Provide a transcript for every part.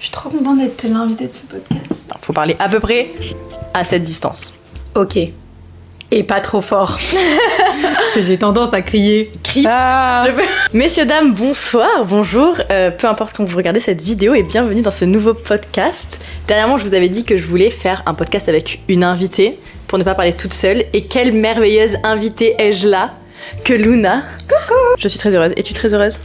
Je suis trop contente d'être l'invitée de ce podcast. Faut parler à peu près à cette distance. Ok. Et pas trop fort. Parce que j'ai tendance à crier. Crie. Messieurs, dames, bonsoir, bonjour. Peu importe quand vous regardez cette vidéo et bienvenue dans ce nouveau podcast. Dernièrement, je vous avais dit que je voulais faire un podcast avec une invitée pour ne pas parler toute seule. Et quelle merveilleuse invitée ai-je là que Luna. Coucou. Je suis très heureuse. Es-tu très heureuse?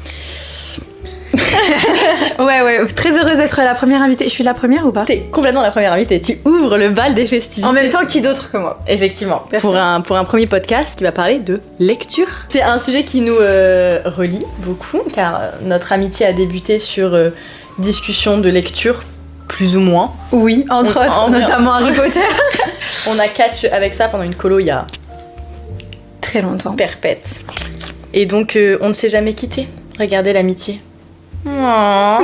Ouais, très heureuse d'être la première invitée. Je suis la première ou pas? T'es complètement la première invitée. Tu ouvres le bal des festivités. En même temps, qui d'autre que moi? Effectivement. Personne. Pour un premier podcast qui va parler de lecture. C'est un sujet qui nous relie beaucoup, car notre amitié a débuté sur discussion de lecture, plus ou moins. Oui, entre autres, notamment Harry Potter. On a catch avec ça pendant une colo il y a Très longtemps. perpète. Et donc, on ne s'est jamais quitté. Regardez l'amitié. Oh.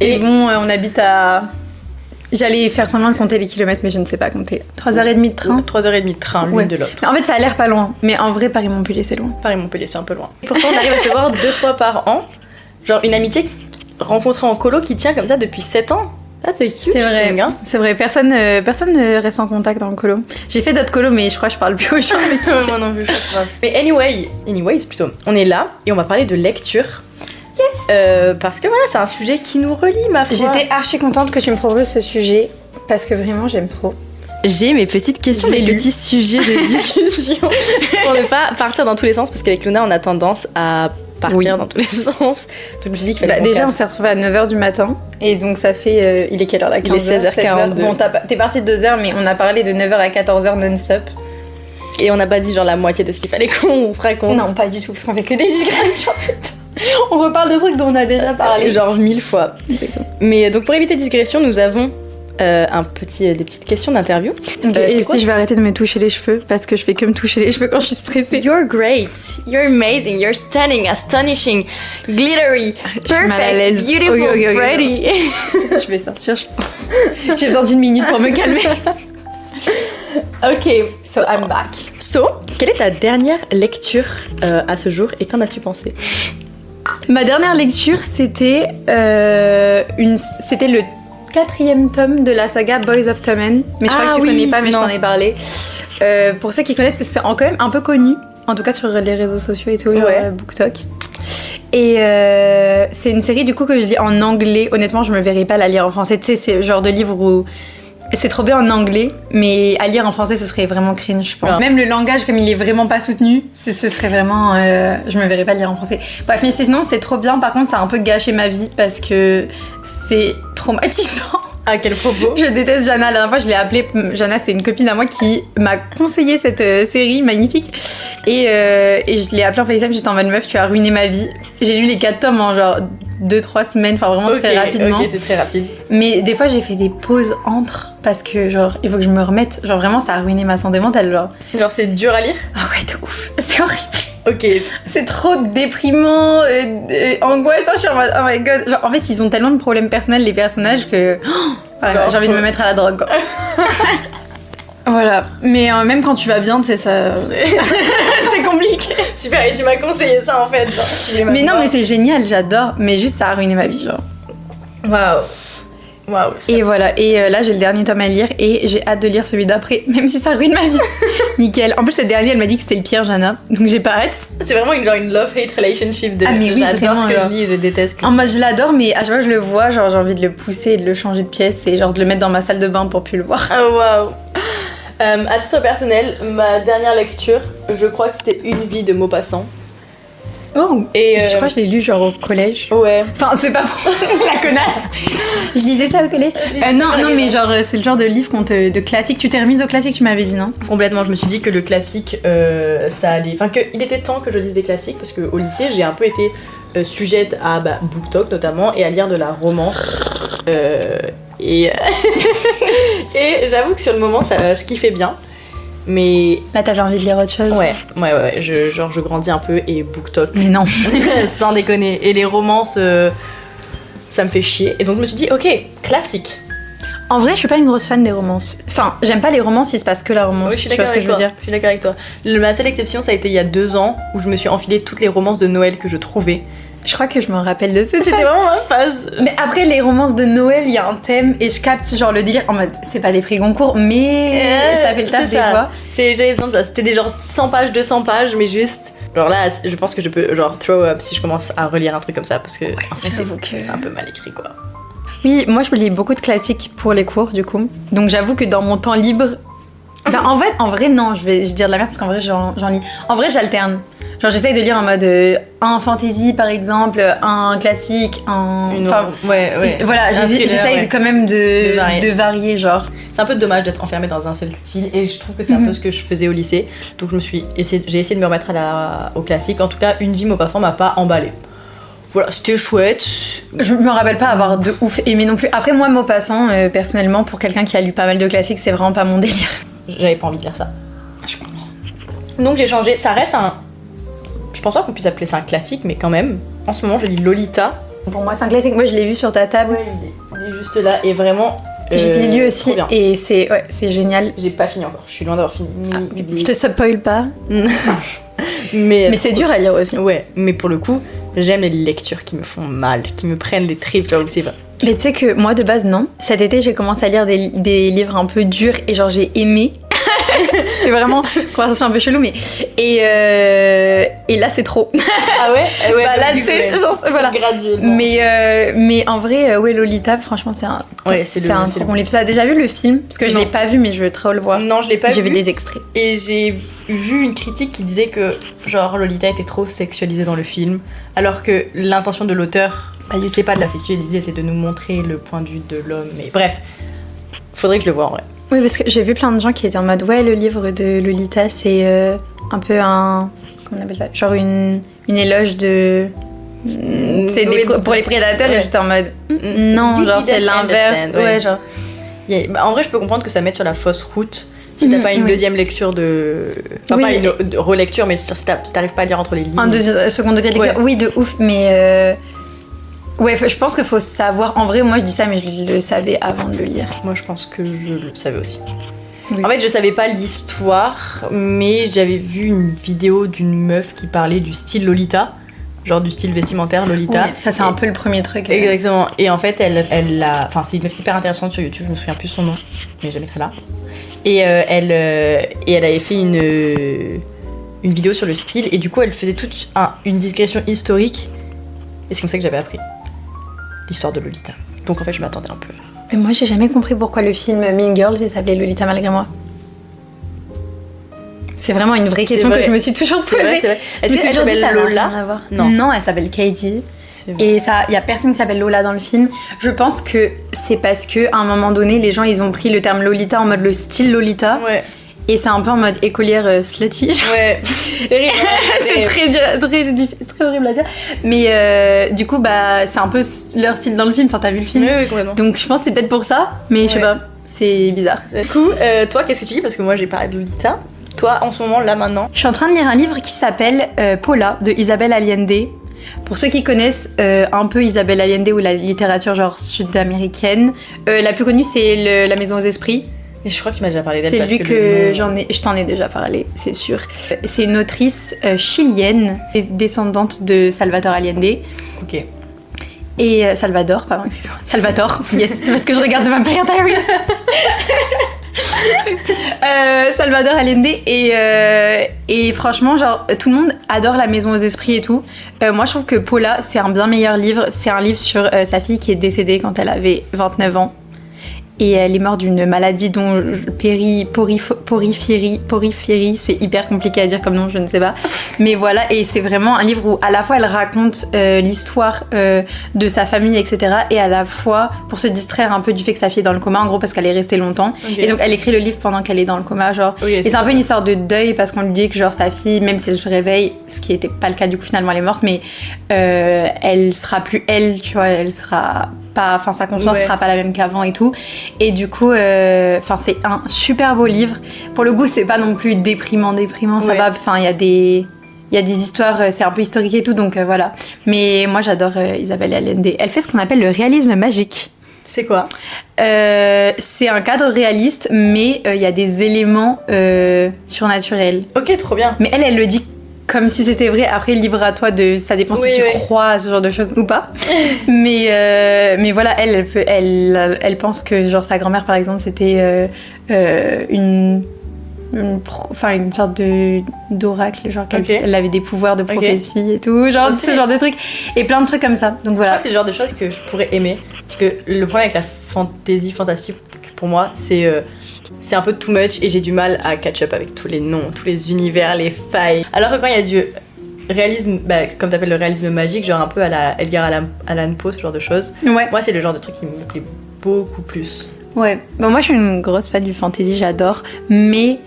Et bon, on habite à... J'allais faire semblant de compter les kilomètres, mais je ne sais pas compter. 3h30 de train. 3h30 de train, l'une Ouais. de l'autre. Mais en fait, ça a l'air pas loin. Mais en vrai, Paris-Montpellier, c'est loin. Paris-Montpellier, c'est un peu loin. Pourtant, on arrive à se voir 2 fois par an. Genre, une amitié rencontrée en colo qui tient comme ça depuis 7 ans. Ah, c'est huge, C'est vrai, thing, hein. c'est vrai. Personne ne reste en contact dans le colo. J'ai fait d'autres colos, mais je crois que je parle plus aux gens avec qui. Moi non plus, je sais pas. Mais anyways plutôt, on est là et on va parler de lecture. Yes. Parce que voilà, c'est un sujet qui nous relie, ma foi. J'étais archi contente que tu me proposes ce sujet parce que vraiment j'aime trop. J'ai mes petites questions, Je l'ai mes lu. petits sujets de discussion pour ne pas partir dans tous les sens, parce qu'avec Luna, on a tendance à partir dans tous les sens. Donc je me suis dit qu'il fallait qu'on Déjà, on cadre. s'est retrouvés à 9h du matin et donc ça fait. Il est quelle heure là? Il est 16h42. Bon, t'es parti de 2h, mais on a parlé de 9h à 14h non-stop. Et on n'a pas dit genre la moitié de ce qu'il fallait qu'on se raconte. Non, pas du tout, parce qu'on fait que des digressions tout le temps. On reparle de trucs dont on a déjà parlé. Genre 1000 fois. Exactement. Mais donc pour éviter digression, nous avons des petites questions d'interview. Et si je vais arrêter de me toucher les cheveux parce que je fais que me toucher les cheveux quand je suis stressée. You're great, you're amazing, you're stunning, astonishing, glittery, mal à perfect, l'aise. beautiful, Ok. pretty. Je vais sortir, je pense. J'ai besoin d'une minute pour me calmer. Ok, So I'm back. so, quelle est ta dernière lecture à ce jour et qu'en as-tu pensé? Ma dernière lecture, c'était le 4e tome de la saga Boys of Tommen. Mais je crois que tu connais pas, mais non. je t'en ai parlé. Pour ceux qui connaissent, c'est quand même un peu connu. En tout cas sur les réseaux sociaux et tout, genre Ouais. BookTok. Et c'est une série du coup que je lis en anglais. Honnêtement, je me verrais pas la lire en français. Tu sais, c'est le genre de livre où c'est trop bien en anglais, mais à lire en français, ce serait vraiment cringe, je pense. Ouais. Même le langage, comme il est vraiment pas soutenu, ce serait vraiment... je me verrais pas lire en français. Bref, mais sinon, c'est trop bien. Par contre, ça a un peu gâché ma vie parce que c'est traumatisant. À quel propos? Je déteste Jana. La dernière fois, je l'ai appelée. Jana, c'est une copine à moi qui m'a conseillé cette série magnifique. Et je l'ai appelée en FaceTime. J'étais en mode meuf, tu as ruiné ma vie. J'ai lu les 4 tomes en genre 2-3 semaines, enfin vraiment très rapidement. Ok, c'est très rapide. Mais des fois, j'ai fait des pauses entre parce que, genre, il faut que je me remette. Genre, vraiment, ça a ruiné ma santé mentale. Genre c'est dur à lire? Ah ouais, de ouf. C'est horrible. Ok. C'est trop déprimant, angoissant. Je suis en mode, oh my god. Genre, en fait, ils ont tellement de problèmes personnels, les personnages, que. Voilà, Genre, j'ai envie de me mettre à la drogue, quoi. Voilà. Mais même quand tu vas bien, tu sais, ça. C'est compliqué. Super, et tu m'as conseillé ça en fait. Genre, Mais non, mais c'est génial, j'adore. Mais juste, ça a ruiné ma vie, genre. Waouh. Waouh. Et voilà, et là j'ai le dernier tome à lire et j'ai hâte de lire celui d'après, même si ça ruine ma vie. Nickel. En plus, le dernier, elle m'a dit que c'était le pire, Jana, donc j'ai pas hâte. C'est vraiment une love-hate relationship de Ah, mais oui, j'adore vraiment, ce que alors. je lis et je déteste que... En mode, je l'adore, mais à chaque fois que je le vois, genre j'ai envie de le pousser et de le changer de pièce et genre de le mettre dans ma salle de bain pour plus le voir. Oh waouh. À titre personnel, ma dernière lecture, je crois que c'était Une vie de Maupassant. Oh. Et Je crois que je l'ai lu genre au collège. ouais. Enfin, c'est pas pour la connasse. Je lisais ça au collège. Non, mais genre c'est le genre de livre de classique. Tu t'es remise au classique, tu m'avais dit, non? Complètement, je me suis dit que le classique, ça allait... Enfin, qu'il était temps que je lise des classiques, parce qu'au lycée, j'ai un peu été sujette à BookTok notamment, et à lire de la romance. Et j'avoue que sur le moment, je kiffais bien. Mais Là, t'avais envie de lire autre chose? ouais, je grandis un peu et BookTok, Mais non. sans déconner. Et les romances, ça me fait chier. Et donc je me suis dit, ok, classique. En vrai, je suis pas une grosse fan des romances. Enfin, j'aime pas les romances, il se passe que la romance. Oui, je suis tu vois d'accord ce que avec je veux toi. dire? Je suis d'accord avec toi. Ma seule exception, ça a été il y a 2 ans où je me suis enfilé toutes les romances de Noël que je trouvais. Je crois que je me rappelle de cette C'était phase. vraiment ma phase. Mais après, les romances de Noël, il y a un thème et je capte genre le délire en mode c'est pas des prix Goncourt, mais ça fait le taf c'est des ça. fois. J'avais besoin de ça. C'était des genre 100 pages, 200 pages, mais juste. Genre là, je pense que je peux genre throw up si je commence à relire un truc comme ça parce que en vrai, j'avoue que- c'est un peu mal écrit quoi. Oui, moi je lis beaucoup de classiques pour les cours du coup. Donc j'avoue que dans mon temps libre. Ben, en vrai, non, je vais dire de la merde parce qu'en vrai, j'en lis. En vrai, j'alterne. Genre, j'essaye de lire en mode un fantasy par exemple, un classique, un. Enfin, ouais. voilà, Un thriller, j'essaye ouais. quand même varier. de varier, genre. C'est un peu dommage d'être enfermée dans un seul style et je trouve que c'est un peu ce que je faisais au lycée. Donc j'ai essayé de me remettre au classique. En tout cas, Une vie Maupassant m'a pas emballée. Voilà, c'était chouette. Je me rappelle pas avoir de ouf aimé non plus. Après, moi, Maupassant, personnellement, pour quelqu'un qui a lu pas mal de classiques, c'est vraiment pas mon délire. J'avais pas envie de lire ça. Je comprends. Donc j'ai changé. Ça reste un. Je pense pas qu'on puisse appeler ça un classique, mais quand même. En ce moment, je lis Lolita. Pour moi, c'est un classique. Moi, je l'ai vu sur ta table. Il est juste là et vraiment. Je l'ai lu aussi trop bien. et c'est génial. J'ai pas fini encore. Je suis loin d'avoir fini. Je te spoil pas. mais Mais c'est dur à lire aussi. Ouais, mais pour le coup, j'aime les lectures qui me font mal, qui me prennent les tripes, tu vois, où c'est pas. Mais tu sais que moi, de base, non. Cet été, j'ai commencé à lire des livres un peu durs et genre, j'ai aimé. C'est vraiment une conversation un peu chelou, mais. Et là, c'est trop. Ah ouais, Bah là, tu sais, voilà. Graduel. Mais en vrai, ouais, Lolita, franchement, c'est un trop bon livre. Tu as déjà vu le film? Parce que je Non. l'ai pas vu, mais je veux trop le voir. Non, je l'ai pas vu. J'ai vu des extraits. Et j'ai vu une critique qui disait que, genre, Lolita était trop sexualisée dans le film, alors que l'intention de l'auteur, c'est pas de la sexualiser, c'est de nous montrer le point de vue de l'homme. Mais bref, faudrait que je le voie en vrai. Oui, parce que j'ai vu plein de gens qui étaient en mode ouais, le livre de Lolita, c'est un peu un. Comment on appelle ça? Genre une éloge de. C'est pour les prédateurs, et j'étais en mode non, genre c'est l'inverse. Ouais, genre. En vrai, je peux comprendre que ça mette sur la fausse route si t'as pas une deuxième lecture de. Enfin, pas une relecture, mais si t'arrives pas à lire entre les lignes. Un second degré de lecture, oui, de ouf, mais. Ouais, je pense qu'il faut savoir. En vrai, moi je dis ça, mais je le savais avant de le lire. Moi, je pense que je le savais aussi. Oui. En fait, je savais pas l'histoire, mais j'avais vu une vidéo d'une meuf qui parlait du style Lolita, genre du style vestimentaire Lolita. Ouais, ça, c'est un peu le premier truc. Exactement. Et en fait, elle a. Enfin, c'est une meuf hyper intéressante sur YouTube, je me souviens plus son nom, mais je la mettrai là. Et elle avait fait une vidéo sur le style, et du coup, elle faisait toute une digression historique, et c'est comme ça que j'avais appris l'histoire de Lolita. Donc en fait, je m'attendais un peu. Mais moi, j'ai jamais compris pourquoi le film Mean Girls, il s'appelait Lolita malgré moi. C'est vraiment une vraie question que je me suis toujours posée. C'est vrai. Est-ce qu'elle s'appelle Lola? Non, elle s'appelle Katie. Et ça, il y a personne qui s'appelle Lola dans le film. Je pense que c'est parce que à un moment donné, les gens ils ont pris le terme Lolita en mode le style Lolita. Ouais. Et c'est un peu en mode écolière slutty. Ouais. Terrible. C'est très horrible à dire. Mais du coup, bah, c'est un peu leur style dans le film. Enfin, t'as vu le film? Oui, complètement. Donc je pense que c'est peut-être pour ça. Mais je sais pas, c'est bizarre. Du coup, toi, qu'est-ce que tu lis? Parce que moi, j'ai parlé de Lolita. Toi, en ce moment, là, maintenant. Je suis en train de lire un livre qui s'appelle Paula de Isabelle Allende. Pour ceux qui connaissent un peu Isabelle Allende ou la littérature genre sud-américaine, la plus connue c'est La Maison aux Esprits. Et je crois que tu m'as déjà parlé d'elle. C'est lui que je t'en ai déjà parlé, c'est sûr. C'est une autrice chilienne, descendante de Salvador Allende. Ok. Et Salvador, pardon, excuse-moi. Salvatore, yes, c'est parce que je regarde Vampire Diaries. Salvador Allende et franchement genre tout le monde adore La Maison aux Esprits et tout. Moi je trouve que Paula c'est un bien meilleur livre. C'est un livre sur sa fille qui est décédée quand elle avait 29 ans et elle est morte d'une maladie dont porphyrie, c'est hyper compliqué à dire comme nom, je ne sais pas, mais voilà. Et c'est vraiment un livre où à la fois elle raconte l'histoire de sa famille, etc., et à la fois pour se distraire un peu du fait que sa fille est dans le coma, en gros parce qu'elle est restée longtemps. Et donc elle écrit le livre pendant qu'elle est dans le coma, genre. Et c'est un peu une histoire de deuil parce qu'on lui dit que genre sa fille, même si elle se réveille, ce qui était pas le cas du coup, finalement elle est morte, mais elle sera plus elle, tu vois, elle sera pas, enfin sa conscience sera pas la même qu'avant et tout. Et du coup, c'est un super beau livre. Pour le coup, c'est pas non plus déprimant, ça va. Enfin, il y a des histoires, c'est un peu historique et tout, donc voilà. Mais moi, j'adore Isabelle Allende. Elle fait ce qu'on appelle le réalisme magique. C'est quoi? C'est un cadre réaliste, mais il y a des éléments surnaturels. Ok, trop bien. Mais elle le dit comme si c'était vrai. Après, libre à toi ça dépend si Oui, tu oui. crois à ce genre de choses ou pas. mais voilà, elle pense que genre sa grand-mère par exemple c'était une sorte d'oracle, genre Ok. elle avait des pouvoirs de prophétie et tout, genre Aussi. ce genre de trucs et plein de trucs comme ça. Donc Je crois voilà. que c'est le genre de choses que je pourrais aimer. Parce que le problème avec la fantasy fantastique, pour moi, c'est un peu too much et j'ai du mal à catch up avec tous les noms, tous les univers, les failles. Alors que quand il y a du réalisme, comme t'appelles le réalisme magique, genre un peu à la Edgar Allan Poe, ce genre de choses, Ouais. moi c'est le genre de truc qui me plaît beaucoup plus. Ouais. Bon, moi je suis une grosse fan du fantasy, j'adore, mais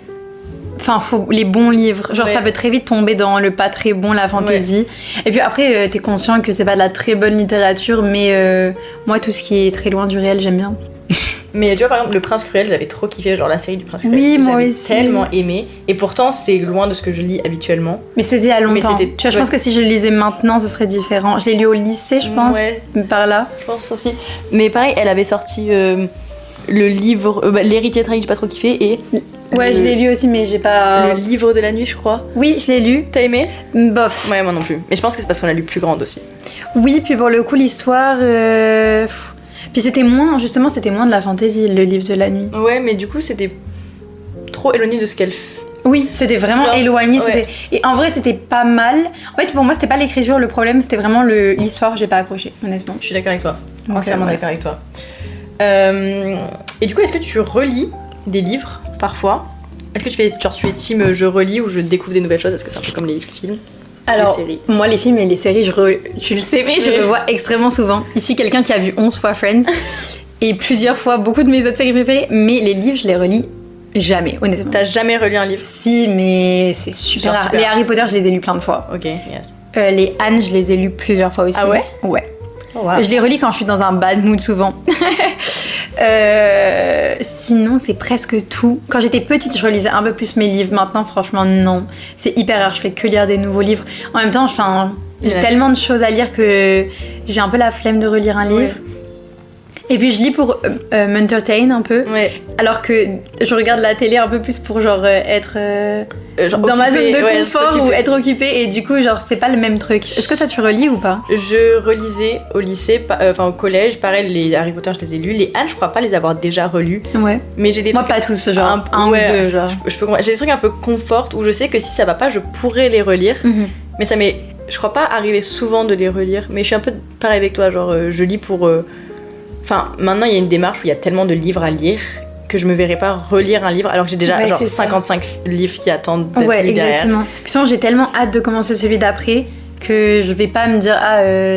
enfin, faut les bons livres. Genre, Ouais. ça peut très vite tomber dans le pas très bon, la fantasy. Et puis après, t'es conscient que c'est pas de la très bonne littérature, mais moi, tout ce qui est très loin du réel, j'aime bien. Mais tu vois, par exemple, Le Prince Cruel, j'avais trop kiffé, genre la série du Prince Cruel. Oui, moi j'avais aussi. tellement aimé. Et pourtant, c'est loin de ce que je lis habituellement. Mais c'était il y a longtemps. c'était- Tu vois, je pense que si je le lisais maintenant, ce serait différent. Je l'ai lu au lycée, je pense, Ouais. par là. Je pense aussi. Mais pareil, elle avait sorti le livre, L'héritier trahi, j'ai pas trop kiffé, et Ouais, je l'ai lu aussi, mais j'ai pas. le livre de la nuit, je crois. Oui, je l'ai lu. T'as aimé? Bof. Ouais, moi non plus. Mais je pense que c'est parce qu'on l'a lu plus grande aussi. Oui, puis pour le coup, l'histoire. Puis c'était moins, justement, c'était moins de la fantasy, le livre de la nuit. Ouais, mais du coup, c'était trop éloigné de ce qu'elle fait. Oui, c'était vraiment Genre, éloigné. ouais. C'était... Et en vrai, c'était pas mal. En fait, pour moi, c'était pas l'écriture le problème, c'était vraiment l'histoire. J'ai pas accroché, honnêtement. Je suis d'accord avec toi. Donc, Entièrement ouais. d'accord avec toi. Et du coup, est-ce que tu relis des livres parfois? Est-ce que tu es team je relis ou je découvre des nouvelles choses? Est-ce que c'est un peu comme les films? Alors, Les séries. moi, les films et les séries, tu le sais, mais je Oui. revois extrêmement souvent. Ici, quelqu'un qui a vu 11 fois Friends et plusieurs fois beaucoup de mes autres séries préférées, mais les livres, je les relis jamais, honnêtement. T'as jamais relu un livre? Si, mais c'est super Genre rare. super. Les Harry Potter, je les ai lus plein de fois. Ok, yes. Les Anne, je les ai lus plusieurs fois aussi. Ah ouais? Ouais. Oh, wow. Je les relis quand je suis dans un bad mood souvent. Sinon, c'est presque tout. Quand j'étais petite, je relisais un peu plus mes livres. Maintenant, franchement, non. C'est hyper rare. Je fais que lire des nouveaux livres. En même temps, j'ai Ouais. tellement de choses à lire que j'ai un peu la flemme de relire un livre. Ouais. Et puis, je lis pour m'entertain un peu. Ouais. Alors que je regarde la télé un peu plus pour genre être Genre dans ma zone occupée, de ouais, confort ou s'occuper. être occupée. Et du coup, genre, c'est pas le même truc. Est-ce que toi, tu relis ou pas? Je relisais au lycée, enfin au collège, pareil, les Harry Potter, je les ai lus. Les Anne, je crois pas les avoir déjà relus. Ouais. Mais j'ai des Moi, trucs. pas tous, genre un ouais, ou deux, genre. Je peux comprendre. J'ai des trucs un peu confort où je sais que si ça va pas, je pourrais les relire. Mhm. Mais ça m'est, je crois pas arriver souvent de les relire. Mais je suis un peu pareil avec toi, genre je lis pour. Enfin, maintenant il y a une démarche où il y a tellement de livres à lire que je me verrais pas relire un livre alors que j'ai déjà Ouais, genre c'est ça. 55 livres qui attendent d'être Ouais, lus derrière. exactement. Puis sinon, j'ai tellement hâte de commencer celui d'après que je vais pas me dire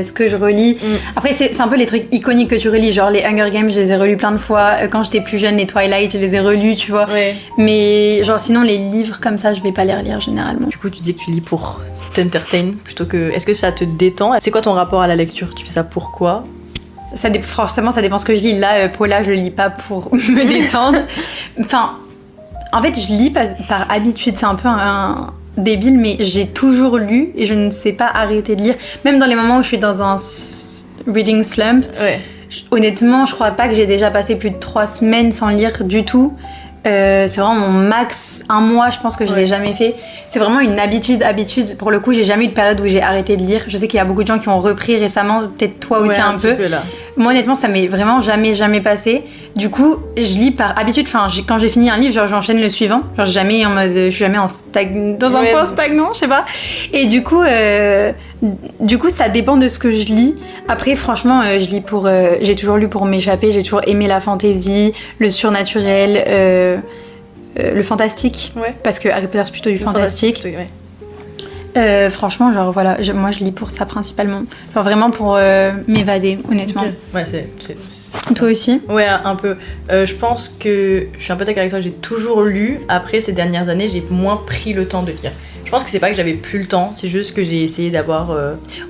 ce que je relis. Après, c'est un peu les trucs iconiques que tu relis, genre les Hunger Games, je les ai relus plein de fois. Quand j'étais plus jeune, les Twilight, je les ai relus, tu vois. Ouais. Mais genre sinon, les livres comme ça, je vais pas les relire généralement. Du coup, tu dis que tu lis pour t'entertain plutôt que. Est-ce que ça te détend? C'est quoi ton rapport à la lecture? Tu fais ça pourquoi? Forcément, ça dépend ce que je lis. Là, Paula, je lis pas pour me détendre. Enfin, en fait, je lis par habitude. C'est un peu un débile, mais j'ai toujours lu et je ne sais pas arrêter de lire. Même dans les moments où je suis dans un reading slump, Ouais. honnêtement, je crois pas que j'ai déjà passé plus de 3 semaines sans lire du tout. C'est vraiment mon max, un mois, je pense que je l'ai jamais fait. C'est vraiment une habitude. Pour le coup, j'ai jamais eu de période où j'ai arrêté de lire. Je sais qu'il y a beaucoup de gens qui ont repris récemment, peut-être toi aussi un peu. Là. Moi, honnêtement, ça m'est vraiment jamais passé. Du coup, je lis par habitude. Enfin, quand j'ai fini un livre, genre, j'enchaîne le suivant. Genre, jamais en mode, je suis jamais dans un point stagnant, je sais pas. Et du coup, ça dépend de ce que je lis. Après, franchement, je lis pour. J'ai toujours lu pour m'échapper. J'ai toujours aimé la fantasy, le surnaturel, le fantastique. Ouais. Parce que Harry Potter, c'est plutôt du fantastique. Ouais. Franchement, genre voilà, moi je lis pour ça principalement. Genre vraiment pour m'évader, honnêtement. Ouais, c'est. Toi aussi? Ouais, un peu. Je pense que je suis un peu d'accord avec toi. J'ai toujours lu. Après ces dernières années, j'ai moins pris le temps de lire. Je pense que c'est pas que j'avais plus le temps, c'est juste que j'ai essayé d'avoir.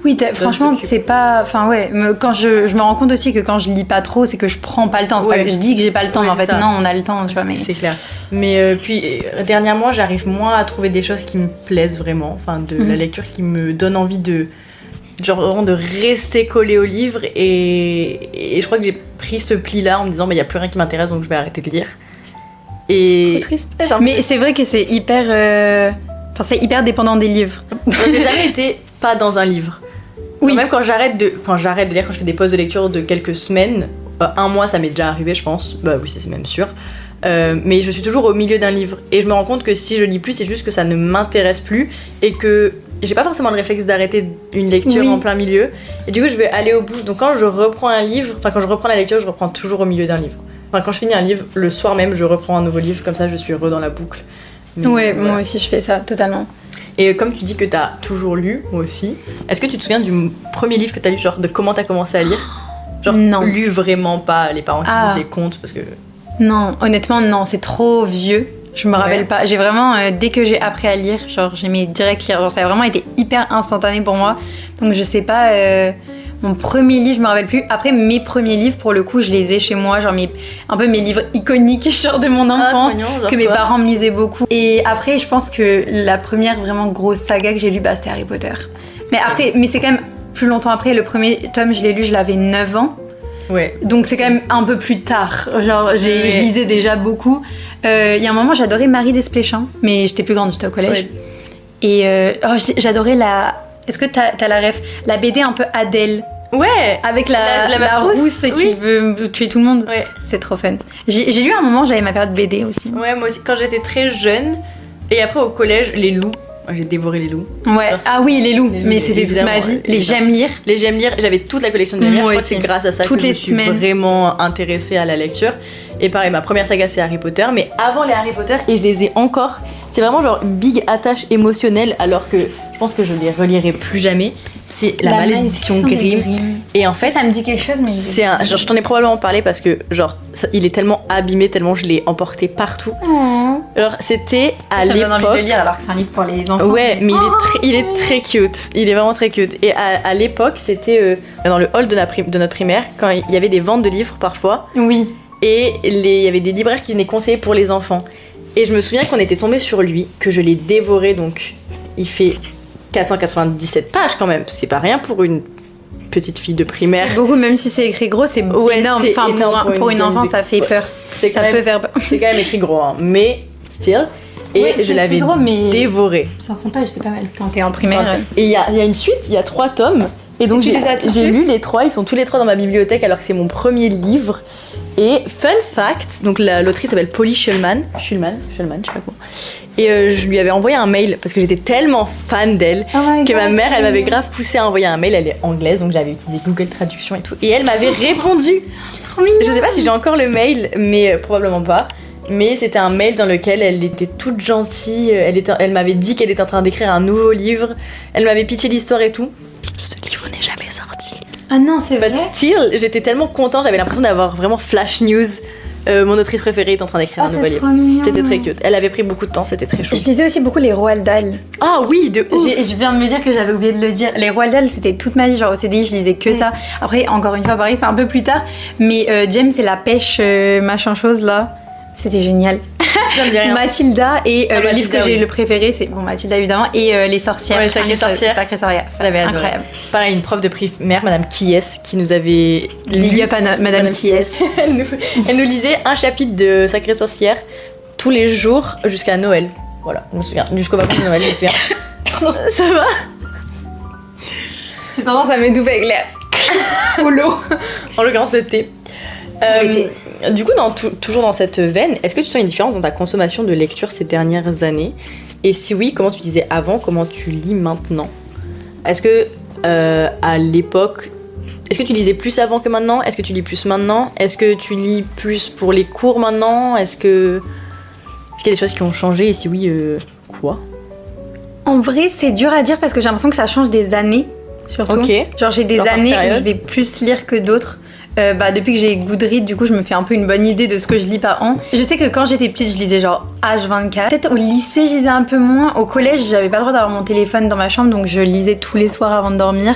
Oui, franchement, t'occuper. c'est pas. Enfin, ouais, quand je me rends compte aussi que quand je lis pas trop, c'est que je prends pas le temps. C'est pas que je dis que j'ai pas le temps, Ouais, mais en fait, c'est ça. non, on a le temps, tu vois. Mais... C'est clair. Mais puis dernièrement, j'arrive moins à trouver des choses qui me plaisent vraiment. Enfin, de la lecture qui me donne envie de. Genre vraiment de rester collé au livre. Et je crois que j'ai pris ce pli-là en me disant, il y a plus rien qui m'intéresse donc je vais arrêter de lire. Et. Trop triste. Ouais, c'est un peu- Mais c'est vrai que c'est hyper. Enfin, c'est hyper dépendant des livres. J'ai jamais été pas dans un livre. Oui. Même quand j'arrête de lire, quand je fais des pauses de lecture de quelques semaines, un mois ça m'est déjà arrivé je pense, bah oui c'est même sûr, mais je suis toujours au milieu d'un livre et je me rends compte que si je lis plus c'est juste que ça ne m'intéresse plus et que j'ai pas forcément le réflexe d'arrêter une lecture en plein milieu et du coup je vais aller au bout. Donc quand je reprends un livre, enfin quand je reprends la lecture je reprends toujours au milieu d'un livre. Enfin quand je finis un livre, le soir même je reprends un nouveau livre, comme ça je suis dans la boucle. Mais, ouais, voilà. moi aussi je fais ça totalement. Et comme tu dis que t'as toujours lu, moi aussi, est-ce que tu te souviens du premier livre que t'as lu, genre de comment t'as commencé à lire? Genre non. Lu vraiment pas les parents qui lisent des contes parce que... Non, honnêtement non, c'est trop vieux. Je me rappelle pas. J'ai vraiment, dès que j'ai appris à lire, genre j'aimais direct lire. Genre ça a vraiment été hyper instantané pour moi. Donc je sais pas, mon premier livre, je me rappelle plus. Après mes premiers livres, pour le coup, je les ai chez moi. Genre un peu mes livres iconiques genre de mon enfance, que mes parents me lisaient beaucoup. Et après, je pense que la première vraiment grosse saga que j'ai lue, c'était Harry Potter. Mais c'est quand même plus longtemps après. Le premier tome, je l'ai lu, je l'avais 9 ans. Ouais. Donc c'est quand même un peu plus tard. Genre je lisais déjà beaucoup. Il y a un moment j'adorais Marie Desplechin, mais j'étais plus grande, j'étais au collège. Ouais. Et j'adorais la... Est-ce que t'as la ref? La BD un peu Adèle. Ouais. Avec la rousse qui veut tuer tout le monde. Ouais. C'est trop fun. J'ai lu à un moment, j'avais ma période BD aussi. Ouais, moi aussi, quand j'étais très jeune. Et après au collège, les loups. J'ai dévoré les loups. Ouais. Ah oui, les loups. Mais c'était toute ma vie. Les J'aime lire. Les J'aime lire. J'avais toute la collection de J'aime lire. Je crois que c'est grâce à ça que je me suis vraiment intéressée à la lecture. Et pareil, ma première saga c'est Harry Potter. Mais avant les Harry Potter, et je les ai encore. C'est vraiment genre big attache émotionnelle. Alors que je pense que je les relirai plus jamais. C'est la malédiction Grimm. Et en fait, ça me dit quelque chose, mais genre, je t'en ai probablement parlé parce que genre il est tellement abîmé, tellement je l'ai emporté partout. Alors c'était à l'époque. Ça donne envie de le lire alors que c'est un livre pour les enfants. Ouais, mais il est très cute. Il est vraiment très cute. Et à l'époque, c'était dans le hall de notre primaire quand il y avait des ventes de livres parfois. Oui. Et il y avait des libraires qui venaient conseiller pour les enfants. Et je me souviens qu'on était tombé sur lui, que je l'ai dévoré. Donc il fait 497 pages quand même, c'est pas rien pour une petite fille de primaire. C'est beaucoup, même si c'est écrit gros, c'est énorme. Enfin, énorme pour une enfant, ça fait peur. Ça peut faire peur. C'est quand même écrit gros, hein. Mais still. Et je l'avais dévoré. 500 pages, c'est pas mal quand t'es en primaire. Et il y a une suite, il y a 3 tomes. Et donc j'ai lu les 3, ils sont tous les 3 dans ma bibliothèque alors que c'est mon premier livre. Et fun fact, donc l'autrice s'appelle Polly Shulman, je sais pas comment. Et je lui avais envoyé un mail parce que j'étais tellement fan d'elle que ma mère, elle m'avait grave poussé à envoyer un mail. Elle est anglaise, donc j'avais utilisé Google Traduction et tout. Et elle m'avait répondu. Trop mignon. Je sais pas si j'ai encore le mail, mais probablement pas. Mais c'était un mail dans lequel elle était toute gentille. Elle m'avait dit qu'elle était en train d'écrire un nouveau livre. Elle m'avait pitché l'histoire et tout. Ce livre n'est jamais sorti. Ah non, c'est vrai. But still, j'étais tellement contente, j'avais l'impression d'avoir vraiment flash news. Mon autrice préférée est en train d'écrire un nouveau livre. C'était très cute. Elle avait pris beaucoup de temps, c'était très chaud. Je lisais aussi beaucoup les Roald Dahl. Ah oui, de ouf. Je viens de me dire que j'avais oublié de le dire. Les Roald Dahl, c'était toute ma vie, genre au CDI, je lisais que ça. Après, encore une fois, pareil, c'est un peu plus tard. Mais James et la pêche, machin chose là, c'était génial. Ça me dit rien. Mathilda et le livre que j'ai le préféré, c'est Mathilda évidemment, et Les Sorcières. Ouais, Sacrée Sorcière. Sacrée Sorcière, ça l'avait incroyable. Pareil, une prof de primaire, Madame Kies, qui nous avait Big up à Madame Kies. Elle nous lisait un chapitre de Sacrée Sorcière tous les jours jusqu'à Noël. Voilà, je me souviens. Jusqu'au vacances de Noël, je me souviens. Ça va? J'ai tendance à m'étouffer avec l'air. Ou l'eau. En l'occurrence, le thé. Du coup, toujours dans cette veine, est-ce que tu sens une différence dans ta consommation de lecture ces dernières années? Et si oui, comment tu lisais avant, comment tu lis maintenant? Est-ce que à l'époque, est-ce que tu lisais plus avant que maintenant? Est-ce que tu lis plus maintenant? Est-ce que tu lis plus pour les cours maintenant? Est-ce qu'il y a des choses qui ont changé? Et si oui, quoi? En vrai, c'est dur à dire parce que j'ai l'impression que ça change des années, surtout. Okay. Genre j'ai des années où je vais plus lire que d'autres. Depuis que j'ai Goodreads, du coup, je me fais un peu une bonne idée de ce que je lis par an. Je sais que quand j'étais petite, je lisais genre H24. Peut-être au lycée, je lisais un peu moins. Au collège, j'avais pas le droit d'avoir mon téléphone dans ma chambre, donc je lisais tous les soirs avant de dormir.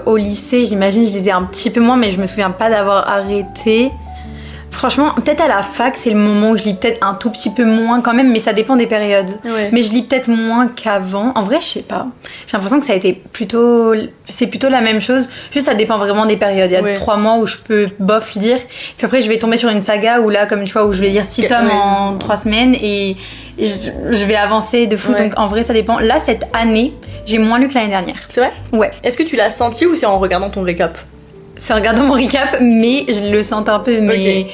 Au lycée, j'imagine, je lisais un petit peu moins, mais je me souviens pas d'avoir arrêté. Franchement, peut-être à la fac, c'est le moment où je lis peut-être un tout petit peu moins quand même, mais ça dépend des périodes. Ouais. Mais je lis peut-être moins qu'avant. En vrai, je sais pas. J'ai l'impression que ça a été plutôt... C'est plutôt la même chose. Juste, ça dépend vraiment des périodes. Il y a 3 mois où je peux bof lire. Puis après, je vais tomber sur une saga où là, comme tu vois, où je vais lire 6 tomes en 3 semaines et je vais avancer de fou. Donc en vrai, ça dépend. Là, cette année, j'ai moins lu que l'année dernière. C'est vrai ? Ouais. Est-ce que tu l'as senti ou c'est en regardant ton récap ? C'est en regardant mon recap, mais je le sentais un peu, mais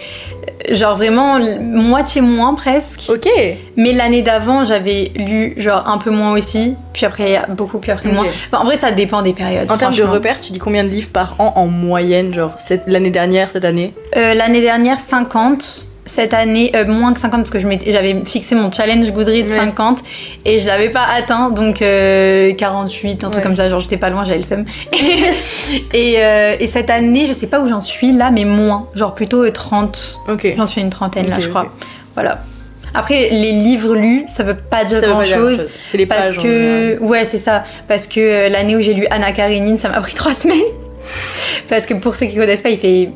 genre vraiment moitié moins presque. Ok. Mais l'année d'avant, j'avais lu genre un peu moins aussi, puis après beaucoup, puis après moins. Enfin, en vrai, ça dépend des périodes. En termes de repères, tu dis combien de livres par an en moyenne, genre l'année dernière, cette année ? L'année dernière, 50. Cette année, moins que 50 parce que j'avais fixé mon challenge Goodreads 50 et je l'avais pas atteint, donc 48, un truc comme ça, genre j'étais pas loin, j'avais le seum. Et cette année, je sais pas où j'en suis là, mais moins, genre plutôt 30. J'en suis à une trentaine là, je crois. Voilà. Après, les livres lus, ça veut pas dire grand chose. C'est les pages. Parce que, ouais, c'est ça. Parce que l'année où j'ai lu Anna Karenine, ça m'a pris 3 semaines. Parce que pour ceux qui connaissent pas, il fait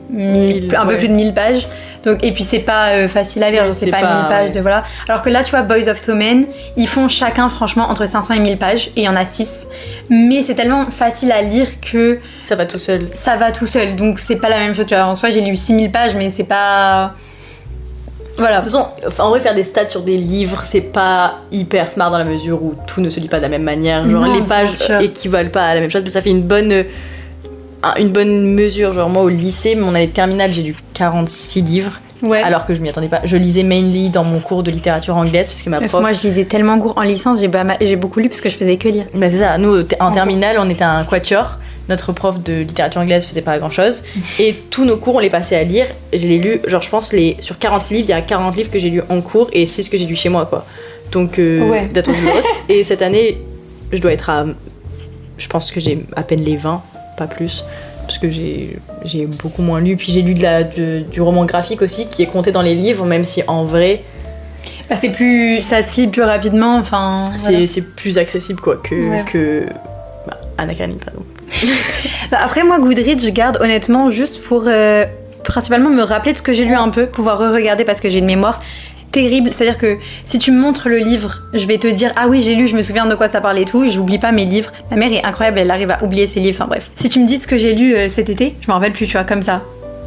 un peu plus de 1000 pages. Donc, et puis c'est pas facile à lire, c'est pas 1000 pages de voilà. Alors que là, tu vois, Boys of Tommen, ils font chacun franchement entre 500 et 1000 pages et il y en a 6. Mais c'est tellement facile à lire que ça va tout seul. Ça va tout seul. Donc c'est pas la même chose, tu vois. En soi, j'ai lu 6000 pages, mais c'est pas... Voilà. De toute façon, en vrai, faire des stats sur des livres, c'est pas hyper smart dans la mesure où tout ne se lit pas de la même manière. Genre, les pages équivalent pas à la même chose, mais ça fait une bonne mesure. Genre, moi, au lycée, mon année de terminale, j'ai lu 46 livres. Ouais. Alors que je m'y attendais pas. Je lisais mainly dans mon cours de littérature anglaise parce que ma prof... Moi, je lisais tellement cours en licence, j'ai beaucoup lu parce que je faisais que lire. Bah, c'est ça. Nous, en terminale, on était un quatuor. Notre prof de littérature anglaise faisait pas grand chose. Et tous nos cours, on les passait à lire. Je les lu, genre, je pense, sur 40 livres, il y a 40 livres que j'ai lus en cours et 6 que j'ai lus chez moi, quoi. Donc, d'attente de notes. Et cette année, je dois être à... Je pense que j'ai à peine les 20, pas plus. Parce que j'ai beaucoup moins lu. Puis j'ai lu du roman graphique aussi, qui est compté dans les livres, même si en vrai... Bah, ça se lit plus rapidement, enfin... C'est plus accessible, quoi, que Anna Karenine, pardon. Bah, après, moi, Goodreads, je garde honnêtement juste pour principalement me rappeler de ce que j'ai lu un peu, pouvoir re-regarder parce que j'ai une mémoire terrible. C'est-à-dire que si tu me montres le livre, je vais te dire ah oui, j'ai lu, je me souviens de quoi ça parlait et tout. J'oublie pas mes livres. Ma mère est incroyable, elle arrive à oublier ses livres. Enfin bref. Si tu me dis ce que j'ai lu cet été, je me rappelle plus, tu vois, comme ça.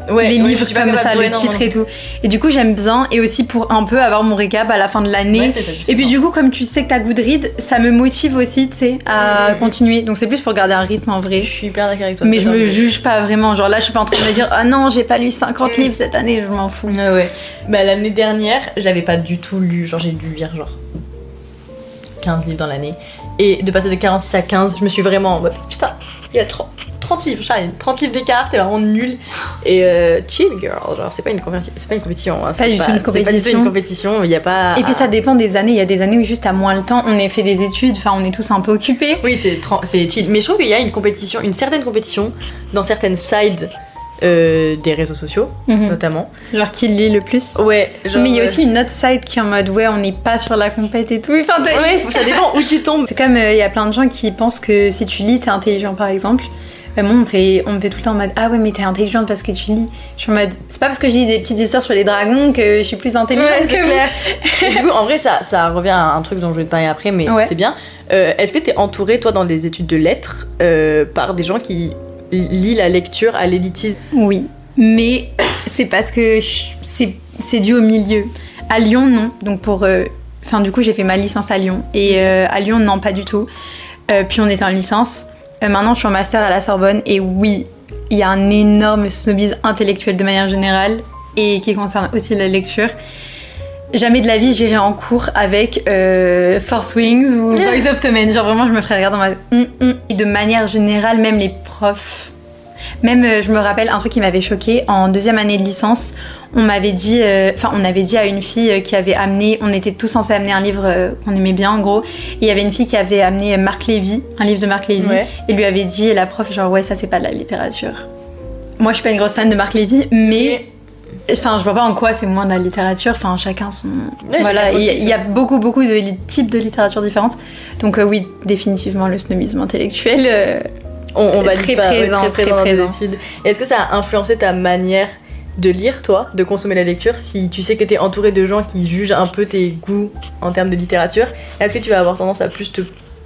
Les livres comme ça, le titre et tout. Et du coup, j'aime bien. Et aussi pour un peu avoir mon récap à la fin de l'année. Et puis du coup, comme tu sais que t'as Goodreads, ça me motive aussi, tu sais, à continuer. Donc c'est plus pour garder un rythme en vrai. Je suis hyper d'accord avec toi. Mais je me juge pas vraiment. Genre là, je suis pas en train de me dire ah non, j'ai pas lu 50 livres cette année, je m'en fous. Bah l'année dernière, j'avais pas du tout lu. Genre j'ai dû lire genre 15 livres dans l'année. Et de passer de 46 à 15, je me suis vraiment... putain, il y a 30 livres, Shine, 30 livres d'écart, t'es vraiment nul. Et chill girl, genre c'est pas une compétition. C'est pas du tout une compétition, il y a pas... Et puis ça dépend des années, il y a des années où juste t'as moins le temps, on a fait des études, enfin on est tous un peu occupés. Oui, c'est chill, mais je trouve qu'il y a une certaine compétition dans certaines sides des réseaux sociaux, notamment. Genre qui lit le plus. Ouais. Genre, mais il y a aussi une autre side qui est en mode ouais, on n'est pas sur la compète et tout. Enfin, ça dépend où tu tombes. C'est comme il y a plein de gens qui pensent que si tu lis, t'es intelligent par exemple. Moi, on me fait tout le temps en mode ah ouais, mais t'es intelligente parce que tu lis. Je suis en mode c'est pas parce que je lis des petites histoires sur les dragons que je suis plus intelligente que vous. Et du coup, en vrai, ça revient à un truc dont je vais te parler après, mais c'est bien. Est-ce que t'es entourée, toi, dans des études de lettres, par des gens qui lit la lecture à l'élitisme? Oui, mais c'est parce que c'est dû au milieu. À Lyon, non. Donc du coup, j'ai fait ma licence à Lyon. Et à Lyon, non, pas du tout. Puis on était en licence. Maintenant, je suis en master à la Sorbonne. Et oui, il y a un énorme snobisme intellectuel de manière générale et qui concerne aussi la lecture. Jamais de la vie j'irai en cours avec Force Wings ou Boys of Tommen. Genre vraiment je me ferais regarder en mode Et de manière générale, même les profs, même je me rappelle un truc qui m'avait choquée en 2e année de licence, on avait dit à une fille qui avait amené, on était tous censés amener un livre qu'on aimait bien en gros, et il y avait une fille qui avait amené Marc Lévy, un livre de Marc Lévy, et lui avait dit, la prof genre ouais ça c'est pas de la littérature. Moi je suis pas une grosse fan de Marc Lévy, mais... Enfin, je vois pas en quoi c'est moins de la littérature. Enfin, chacun son... voilà, il y a beaucoup de types de littérature différentes. Donc oui, définitivement, le snobisme intellectuel on va très présent, très présent dans les études. Et est-ce que ça a influencé ta manière de lire, toi, de consommer la lecture, si tu sais que t'es entouré de gens qui jugent un peu tes goûts en termes de littérature? Est-ce que tu vas avoir tendance à plus te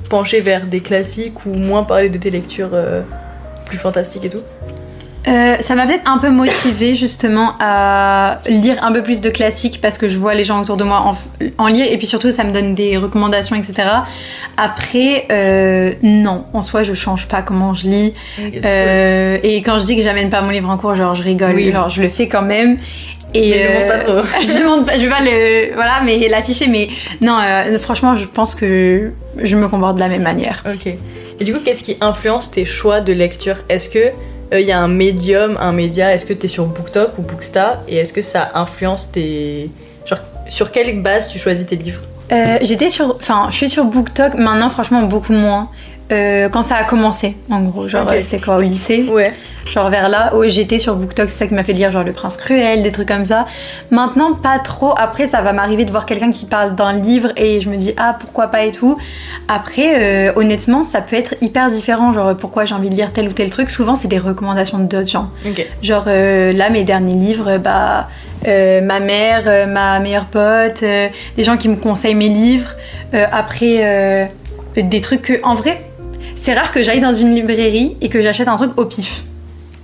pencher vers des classiques ou moins parler de tes lectures plus fantastiques et tout? Ça m'a peut-être un peu motivée justement à lire un peu plus de classiques parce que je vois les gens autour de moi en lire et puis surtout ça me donne des recommandations, etc. Après, non, en soi je change pas comment je lis. Et quand je dis que j'amène pas mon livre en cours, genre je rigole, genre je le fais quand même. Et mais je le montre pas trop. je vais pas le voilà, mais l'afficher, mais non, franchement je pense que je me comporte de la même manière. Ok. Et du coup, qu'est-ce qui influence tes choix de lecture? Est-ce que y a un médium, un média, est-ce que t'es sur BookTok ou Booksta, et est-ce que ça influence tes... Genre, sur quelle base tu choisis tes livres? Je suis sur BookTok maintenant, franchement beaucoup moins. Quand ça a commencé, en gros, genre c'est quoi, au lycée? Ouais. Genre vers là, où j'étais sur BookTok, c'est ça qui m'a fait lire genre Le Prince Cruel, des trucs comme ça. Maintenant, pas trop. Après, ça va m'arriver de voir quelqu'un qui parle d'un livre et je me dis ah pourquoi pas et tout. Après, honnêtement, ça peut être hyper différent. Genre pourquoi j'ai envie de lire tel ou tel truc. Souvent, c'est des recommandations d'autres gens. Okay. Genre là, mes derniers livres, ma mère, ma meilleure pote, des gens qui me conseillent mes livres. Après, des trucs que, en vrai, c'est rare que j'aille dans une librairie et que j'achète un truc au pif.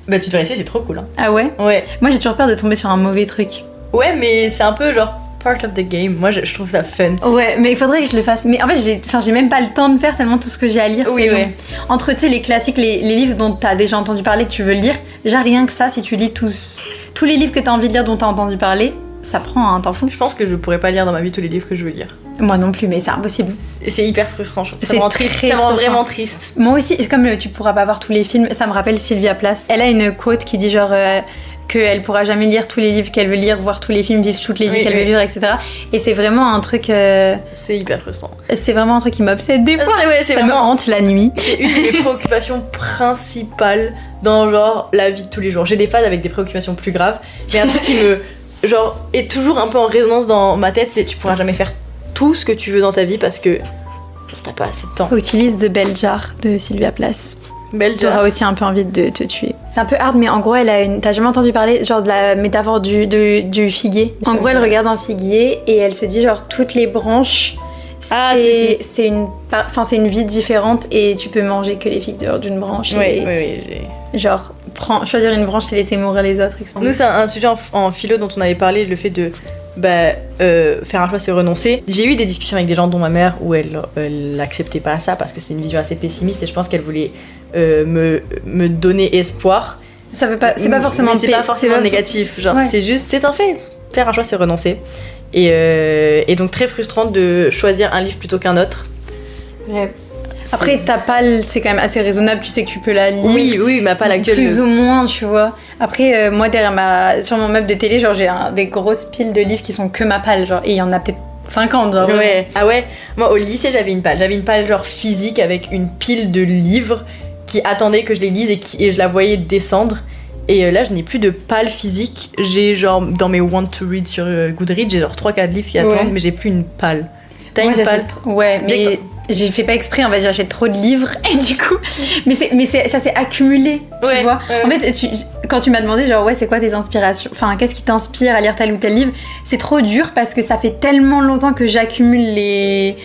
Bah tu devrais essayer, c'est trop cool. Hein. Ah ouais? Ouais. Moi j'ai toujours peur de tomber sur un mauvais truc. Ouais, mais c'est un peu genre part of the game. Moi je trouve ça fun. Ouais, mais il faudrait que je le fasse. Mais en fait j'ai même pas le temps de faire tellement tout ce que j'ai à lire. Oui, c'est ouais. long. Entre tu sais les classiques, les livres dont t'as déjà entendu parler, que tu veux lire, déjà rien que ça, si tu lis tous les livres que t'as envie de lire dont t'as entendu parler, ça prend un temps fou. Je pense que je pourrais pas lire dans ma vie tous les livres que je veux lire. Moi non plus, mais c'est impossible. C'est hyper frustrant, je trouve. C'est triste. Ça me rend vraiment triste. Moi aussi, c'est comme tu pourras pas voir tous les films, ça me rappelle Sylvia Plath. Elle a une quote qui dit genre qu'elle pourra jamais lire tous les livres qu'elle veut lire, voir tous les films, vivre toutes les vies qu'elle veut vivre, etc. Et c'est vraiment un truc... C'est hyper frustrant. C'est vraiment un truc qui m'obsède des fois. Ça me hante la nuit. C'est une de mes préoccupations principales dans genre la vie de tous les jours. J'ai des phases avec des préoccupations plus graves, mais un truc qui me... genre est toujours un peu en résonance dans ma tête, c'est tu pourras jamais faire tout ce que tu veux dans ta vie parce que t'as pas assez de temps. Utilise de Bell Jar de Sylvia Plath. Bell Jar. T'auras aussi un peu envie de te tuer. C'est un peu hard, mais en gros, elle a une. T'as jamais entendu parler genre de la métaphore du figuier? En gros, elle regarde un figuier et elle se dit genre toutes les branches. C'est une vie différente et tu peux manger que les figues d'une branche. Oui. Genre, choisir une branche, c'est laisser mourir les autres. Etc. Nous, c'est un sujet en philo dont on avait parlé, le fait de faire un choix, c'est renoncer. J'ai eu des discussions avec des gens, dont ma mère, où elle n'acceptait pas ça parce que c'est une vision assez pessimiste et je pense qu'elle voulait me donner espoir. Ça veut pas, c'est pas forcément, c'est pas forcément négatif. Genre, c'est juste, c'est un fait. Faire un choix, c'est renoncer. Et donc, très frustrant de choisir un livre plutôt qu'un autre. Ouais. Après, ta palle, c'est quand même assez raisonnable, tu sais que tu peux la lire. Oui, ma palle actuelle. Plus ou moins, tu vois. Après, moi, sur mon meuble de télé, genre, j'ai des grosses piles de livres qui sont que ma palle, genre, et il y en a peut-être 50, genre. Ouais. Ah ouais. Moi, au lycée, j'avais une palle. J'avais une palle, genre, physique, avec une pile de livres qui attendaient que je les lise et je la voyais descendre. Et là, je n'ai plus de palle physique. J'ai, genre, dans mes want to read sur Goodreads, j'ai genre 3-4 livres qui attendent, mais j'ai plus une palle. T'as une palle? Ouais, mais... J'ai fait pas exprès, en fait, j'achète trop de livres et du coup, ça s'est accumulé, tu vois. En fait, quand tu m'as demandé genre c'est quoi tes inspirations, enfin qu'est-ce qui t'inspire à lire tel ou tel livre, c'est trop dur parce que ça fait tellement longtemps que j'accumule les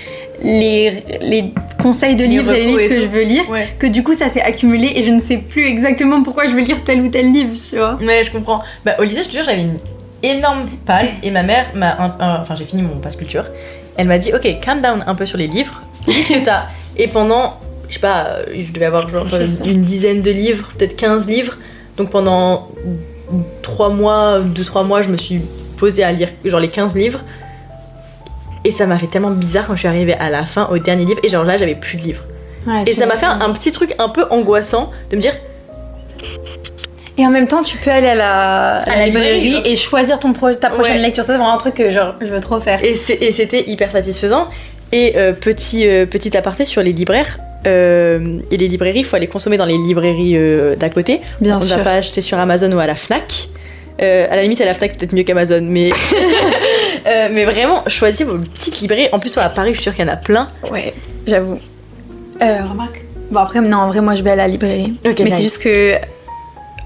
conseils de livres et les livres que je veux lire que du coup ça s'est accumulé et je ne sais plus exactement pourquoi je veux lire tel ou tel livre, tu vois. Ouais, je comprends. Au lycée, je te jure, j'avais une énorme palle et ma mère j'ai fini mon passe culture. Elle m'a dit ok, calm down un peu sur les livres. Dis ce que t'as. Et pendant, je sais pas, je devais avoir genre une dizaine de livres, peut-être 15 livres. Donc pendant 2-3 mois, je me suis posée à lire genre les 15 livres. Et ça m'a fait tellement bizarre quand je suis arrivée à la fin, au dernier livre. Et genre là, j'avais plus de livres. Ouais, et ça m'a fait un petit truc un peu angoissant de me dire... Et en même temps, tu peux aller à la librairie et choisir ta prochaine lecture. Ça, c'est vraiment un truc que genre, je veux trop faire. Et c'était hyper satisfaisant. Et petit aparté sur les libraires, et les librairies, il faut aller consommer dans les librairies d'à côté. Bien sûr. On ne va pas acheter sur Amazon ou à la Fnac. À la limite, à la Fnac, c'est peut-être mieux qu'Amazon, mais... mais vraiment, choisissez vos petites librairies. En plus, à Paris, je suis sûre qu'il y en a plein. Ouais, j'avoue. Remarque. Bon, après, non, en vrai, moi, je vais à la librairie. Okay, mais c'est juste que...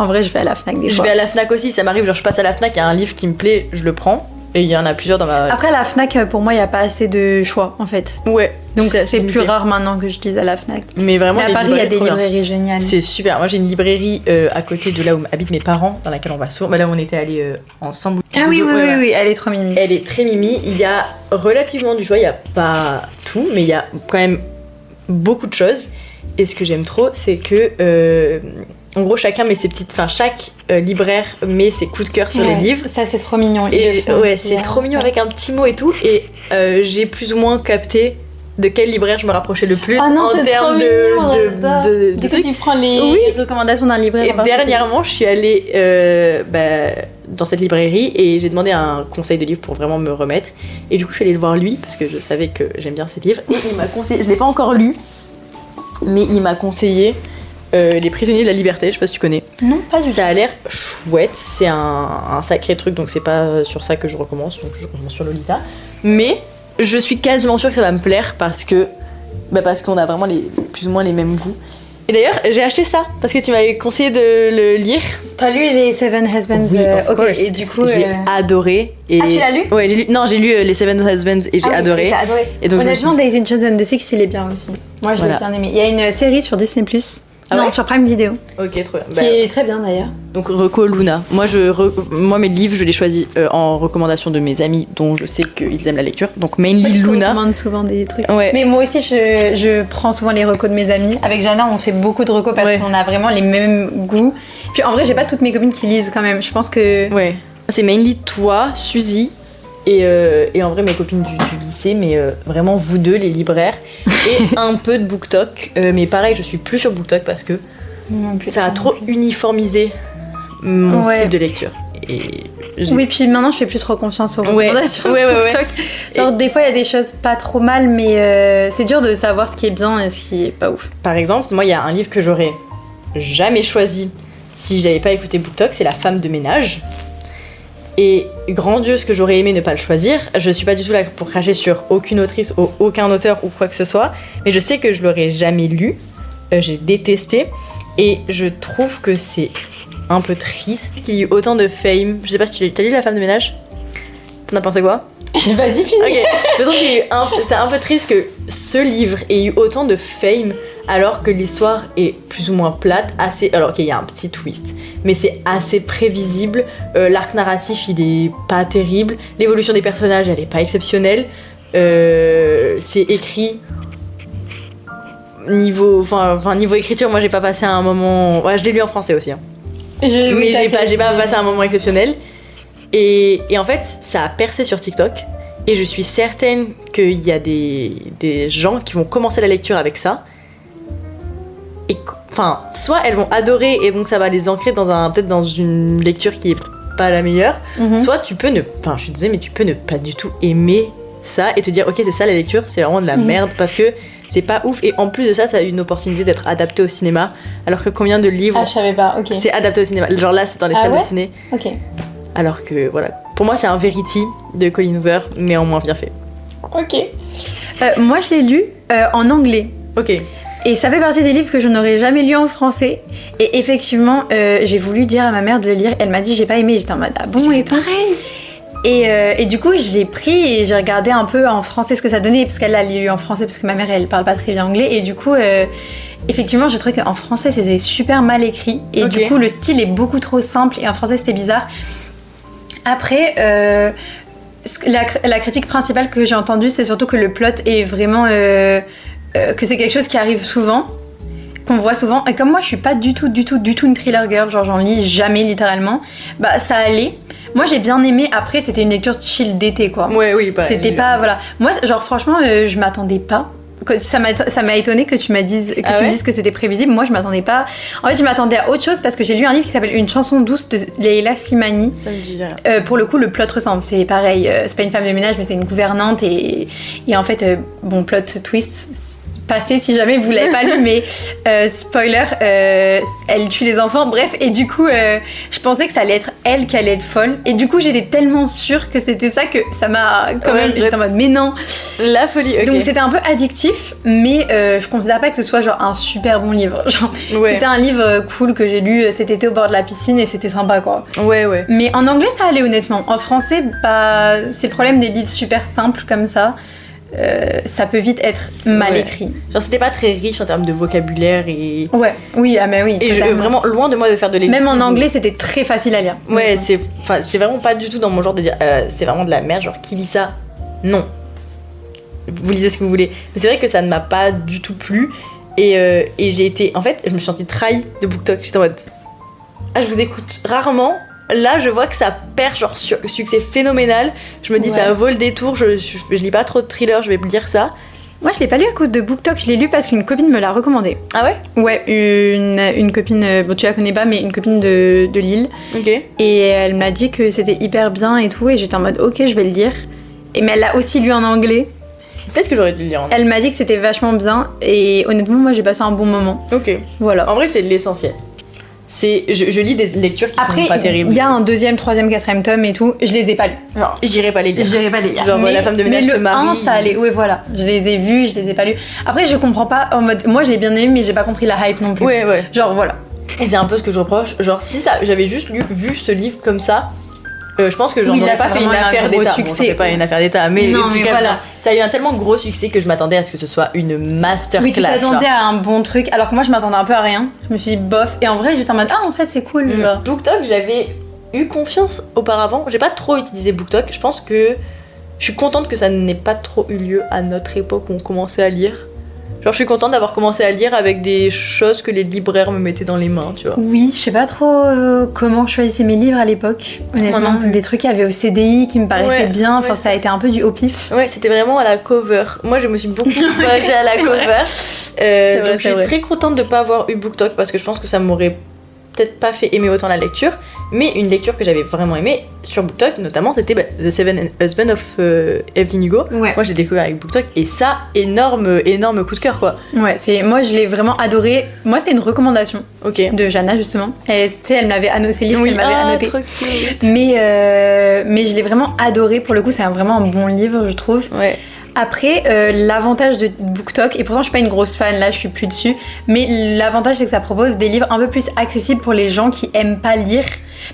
En vrai, je vais à la Fnac des Je fois. vais à la Fnac aussi, ça m'arrive, genre je passe à la Fnac, il y a un livre qui me plaît, je le prends. Et il y en a plusieurs dans ma... Après, la Fnac, pour moi, il n'y a pas assez de choix, en fait. Ouais. Donc assez c'est plus limité. rare maintenant que je lise à la Fnac. Mais vraiment, Mais à les Paris, il y a librairies, des trop bien. librairies géniales. C'est super. Moi, j'ai une librairie à côté de là où habitent mes parents, dans laquelle on va souvent. Bah, là où on était allés ensemble. Ah oui, Ouais, oui, ouais. oui, elle est trop mimi. Elle est très mimi. Il y a relativement du choix. Il n'y a pas tout, mais il y a quand même beaucoup de choses. Et ce que j'aime trop, c'est que, en gros, chacun met ses petites. Enfin, chaque libraire met ses coups de cœur sur les livres. Ça, c'est trop mignon. Et ouais, c'est trop mignon avec un petit mot et tout. Et j'ai plus ou moins capté de quel libraire je me rapprochais le plus en termes de Du coup, trucs. tu prends les Oui. recommandations d'un libraire Et en particulier. dernièrement, je suis allée dans cette librairie et j'ai demandé un conseil de livre pour vraiment me remettre. Et du coup, je suis allée le voir lui parce que je savais que j'aime bien ses livres. Et il m'a conseillé, je l'ai pas encore lu, mais il m'a conseillé Les Prisonniers de la Liberté. Je sais pas si tu connais. Non, pas du tout. Ça a l'air chouette, c'est un sacré truc, donc c'est pas sur ça que je recommence, donc je recommence sur Lolita. Mais je suis quasiment sûre que ça va me plaire parce qu'on a vraiment plus ou moins les mêmes goûts. Et d'ailleurs, j'ai acheté ça parce que tu m'avais conseillé de le lire. T'as lu les Seven Husbands Oui, of ok, course. et du coup... J'ai adoré. Et... Ah, tu l'as lu? Ouais, j'ai lu. Non, j'ai lu les Seven Husbands et j'ai adoré. T'as adoré. Et donc, je me suis Honnêtement, dit- Days in Chains and the Six, il est bien aussi. Moi, je l'ai Voilà. bien aimé. Il y a une série sur Disney+. Ah non, ouais sur Prime Video. Ok, trop bien. Qui est très bien d'ailleurs. Donc Reco Luna. Moi, mes livres, je les choisis en recommandation de mes amis dont je sais qu'ils aiment la lecture. Donc mainly Je Luna. recommande souvent des trucs. Ouais. Mais moi aussi, je prends souvent les recos de mes amis. Avec Jana, on fait beaucoup de recos parce Ouais. qu'on a vraiment les mêmes goûts. Puis en vrai, j'ai pas toutes mes copines qui lisent quand même. Je pense que... Ouais. C'est mainly toi, Suzy et en vrai mes copines du lycée, mais vraiment vous deux, les libraires. Et un peu de BookTok. Mais pareil, je suis plus sur BookTok parce que ça a trop uniformisé mon Ouais. type de lecture. Et j'ai- Oui, puis maintenant, je fais plus trop confiance aux Ouais. recommandations Ouais, de ouais, ouais. BookTok. Genre, des fois, il y a des choses pas trop mal, mais c'est dur de savoir ce qui est bien et ce qui est pas ouf. Par exemple, moi, il y a un livre que j'aurais jamais choisi si j'avais pas écouté BookTok, c'est La femme de ménage. Et grand Dieu, ce que j'aurais aimé ne pas le choisir. Je suis pas du tout là pour cracher sur aucune autrice ou aucun auteur ou quoi que ce soit, mais je sais que je l'aurais jamais lu. J'ai détesté. Et je trouve que c'est un peu triste qu'il y ait eu autant de fame. Je sais pas si t'as lu La femme de ménage? T'en as pensé quoi? Vas-y, finis. Ok, je trouve qu'il y a eu c'est un peu triste que ce livre ait eu autant de fame alors que l'histoire est plus ou moins plate, alors qu'il y a un petit twist, mais c'est assez prévisible. L'arc narratif il est pas terrible, l'évolution des personnages elle est pas exceptionnelle. C'est écrit niveau écriture, moi j'ai pas passé un moment. Ouais, je l'ai lu en français aussi, hein. Mais j'ai pas passé un moment exceptionnel. Et en fait, ça a percé sur TikTok. Et je suis certaine qu'il y a des gens qui vont commencer la lecture avec ça. Et enfin, soit elles vont adorer et donc ça va les ancrer peut-être dans une lecture qui est pas la meilleure. Soit tu peux enfin, je suis désolée, mais tu peux ne pas du tout aimer ça et te dire, ok, c'est ça la lecture, c'est vraiment de la merde parce que c'est pas ouf. Et en plus de ça, ça a eu une opportunité d'être adapté au cinéma. Alors que combien de livres Ah, je savais pas, ok. c'est adapté au cinéma? Genre là, c'est dans les Ah salles ouais de ciné. Ok. Alors que voilà, pour moi c'est un Verity de Colin Hoover, mais en moins bien fait. Ok. Moi, je l'ai lu en anglais. Ok. Et ça fait partie des livres que je n'aurais jamais lu en français. Et effectivement, j'ai voulu dire à ma mère de le lire. Elle m'a dit j'ai pas aimé. J'étais en mode ah bon et tout. Et du coup, je l'ai pris et j'ai regardé un peu en français ce que ça donnait, parce qu'elle l'a lu en français, parce que ma mère elle parle pas très bien anglais. Et du coup, effectivement, j'ai trouvé qu'en français c'était super mal écrit. Et Ok. du coup, le style est beaucoup trop simple. Et en français c'était bizarre. Après, la critique principale que j'ai entendue, c'est surtout que le plot est vraiment. Que c'est quelque chose qui arrive souvent, qu'on voit souvent. Et comme moi, je suis pas du tout une thriller girl, genre j'en lis jamais littéralement, bah ça allait. Moi, j'ai bien aimé. Après, c'était une lecture chill d'été, quoi. Ouais, oui, pareil. C'était pas. Voilà. Moi, genre, franchement, je m'attendais pas. Ça m'a étonné que tu me dises que c'était prévisible. Moi, je m'attendais pas. En fait, je m'attendais à autre chose parce que j'ai lu un livre qui s'appelle Une chanson douce de Leila Slimani. Ça me dit rien. Pour le coup, le plot ressemble. C'est pareil. C'est pas une femme de ménage, mais c'est une gouvernante. Et en fait, bon, plot twist. passer si jamais vous l'avez pas lu, mais spoiler, elle tue les enfants, bref, et du coup, je pensais que ça allait être elle qui allait être folle, et du coup, j'étais tellement sûre que c'était ça que ça m'a quand même, j'étais en mode, mais non. La folie, ok. Donc c'était un peu addictif, mais je considère pas que ce soit genre un super bon livre. Genre, c'était un livre cool que j'ai lu cet été au bord de la piscine et c'était sympa quoi. Ouais. Mais en anglais ça allait honnêtement. En français, bah, c'est le problème des livres super simples comme ça. Ça peut vite être mal écrit. Genre c'était pas très riche en termes de vocabulaire et... Ouais, oui, ah mais oui. Et vraiment loin de moi de faire de l'élitisme. Même en anglais c'était très facile à lire. Ouais, c'est vraiment pas du tout dans mon genre de dire c'est vraiment de la merde, genre qui lit ça? Non. Vous lisez ce que vous voulez. Mais c'est vrai que ça ne m'a pas du tout plu. Et j'ai été... En fait, je me suis sentie trahie de BookTok. J'étais en mode... Ah, je vous écoute rarement. Là, je vois que ça perd genre succès phénoménal. Je me dis, ça vaut le détour. Je lis pas trop de thrillers, je vais lire ça. Moi, je l'ai pas lu à cause de BookTok. Je l'ai lu parce qu'une copine me l'a recommandé. Ah ouais? Ouais, une copine... Bon, tu la connais pas, mais une copine de Lille. Ok. Et elle m'a dit que c'était hyper bien et tout. Et j'étais en mode, ok, je vais le lire. Mais elle l'a aussi lu en anglais. Peut-être que j'aurais dû le lire en anglais. Elle m'a dit que c'était vachement bien et honnêtement moi j'ai passé un bon moment. Ok. Voilà. En vrai c'est l'essentiel. Je lis des lectures qui sont pas terribles. Après il y a un 2e, 3e, 4e tome et tout, je les ai pas lus. Genre, j'irai pas les lire. Genre mais, la femme de ménage se marie. Mais le 1 ça allait, ouais voilà. Je les ai vus, je les ai pas lus. Après je comprends pas, en mode, moi je l'ai bien aimé mais j'ai pas compris la hype non plus. Ouais. Genre voilà. Et c'est un peu ce que je reproche. Genre si j'avais juste vu ce livre comme ça, je pense que j'en aurais pas fait une affaire d'état. Bon, j'en fais pas une affaire d'état, mais non, en tout cas, voilà. ça a eu un tellement gros succès que je m'attendais à ce que ce soit une masterclass. Oui, tu t'attendais à un bon truc, alors que moi je m'attendais un peu à rien. Je me suis dit bof, et en vrai j'étais en mode ah en fait c'est cool. BookTok, j'avais eu confiance auparavant. J'ai pas trop utilisé BookTok. Je pense que je suis contente que ça n'ait pas trop eu lieu à notre époque où on commençait à lire. Genre je suis contente d'avoir commencé à lire avec des choses que les libraires me mettaient dans les mains, tu vois. Oui, je sais pas trop comment je choisissais mes livres à l'époque, honnêtement. Des trucs qu'il y avait au CDI qui me paraissaient bien, enfin ça a été un peu du au pif. Ouais, c'était vraiment à la cover. Moi je me suis beaucoup basée à la cover. Donc je suis très contente de pas avoir eu BookTok parce que je pense que ça m'aurait peut-être pas fait aimer autant la lecture, mais une lecture que j'avais vraiment aimée sur BookTok notamment c'était The Seven Husbands of Evelyn Hugo. Moi j'ai découvert avec BookTok et ça énorme coup de cœur quoi. Ouais, moi je l'ai vraiment adoré. Moi c'était une recommandation de Jana justement. Elle m'avait annoncé le livre qu'elle m'avait annoté. Trop cute. Mais je l'ai vraiment adoré pour le coup, c'est vraiment un bon livre je trouve. Ouais. Après, l'avantage de BookTok, et pourtant je suis pas une grosse fan, là je suis plus dessus, mais l'avantage c'est que ça propose des livres un peu plus accessibles pour les gens qui aiment pas lire.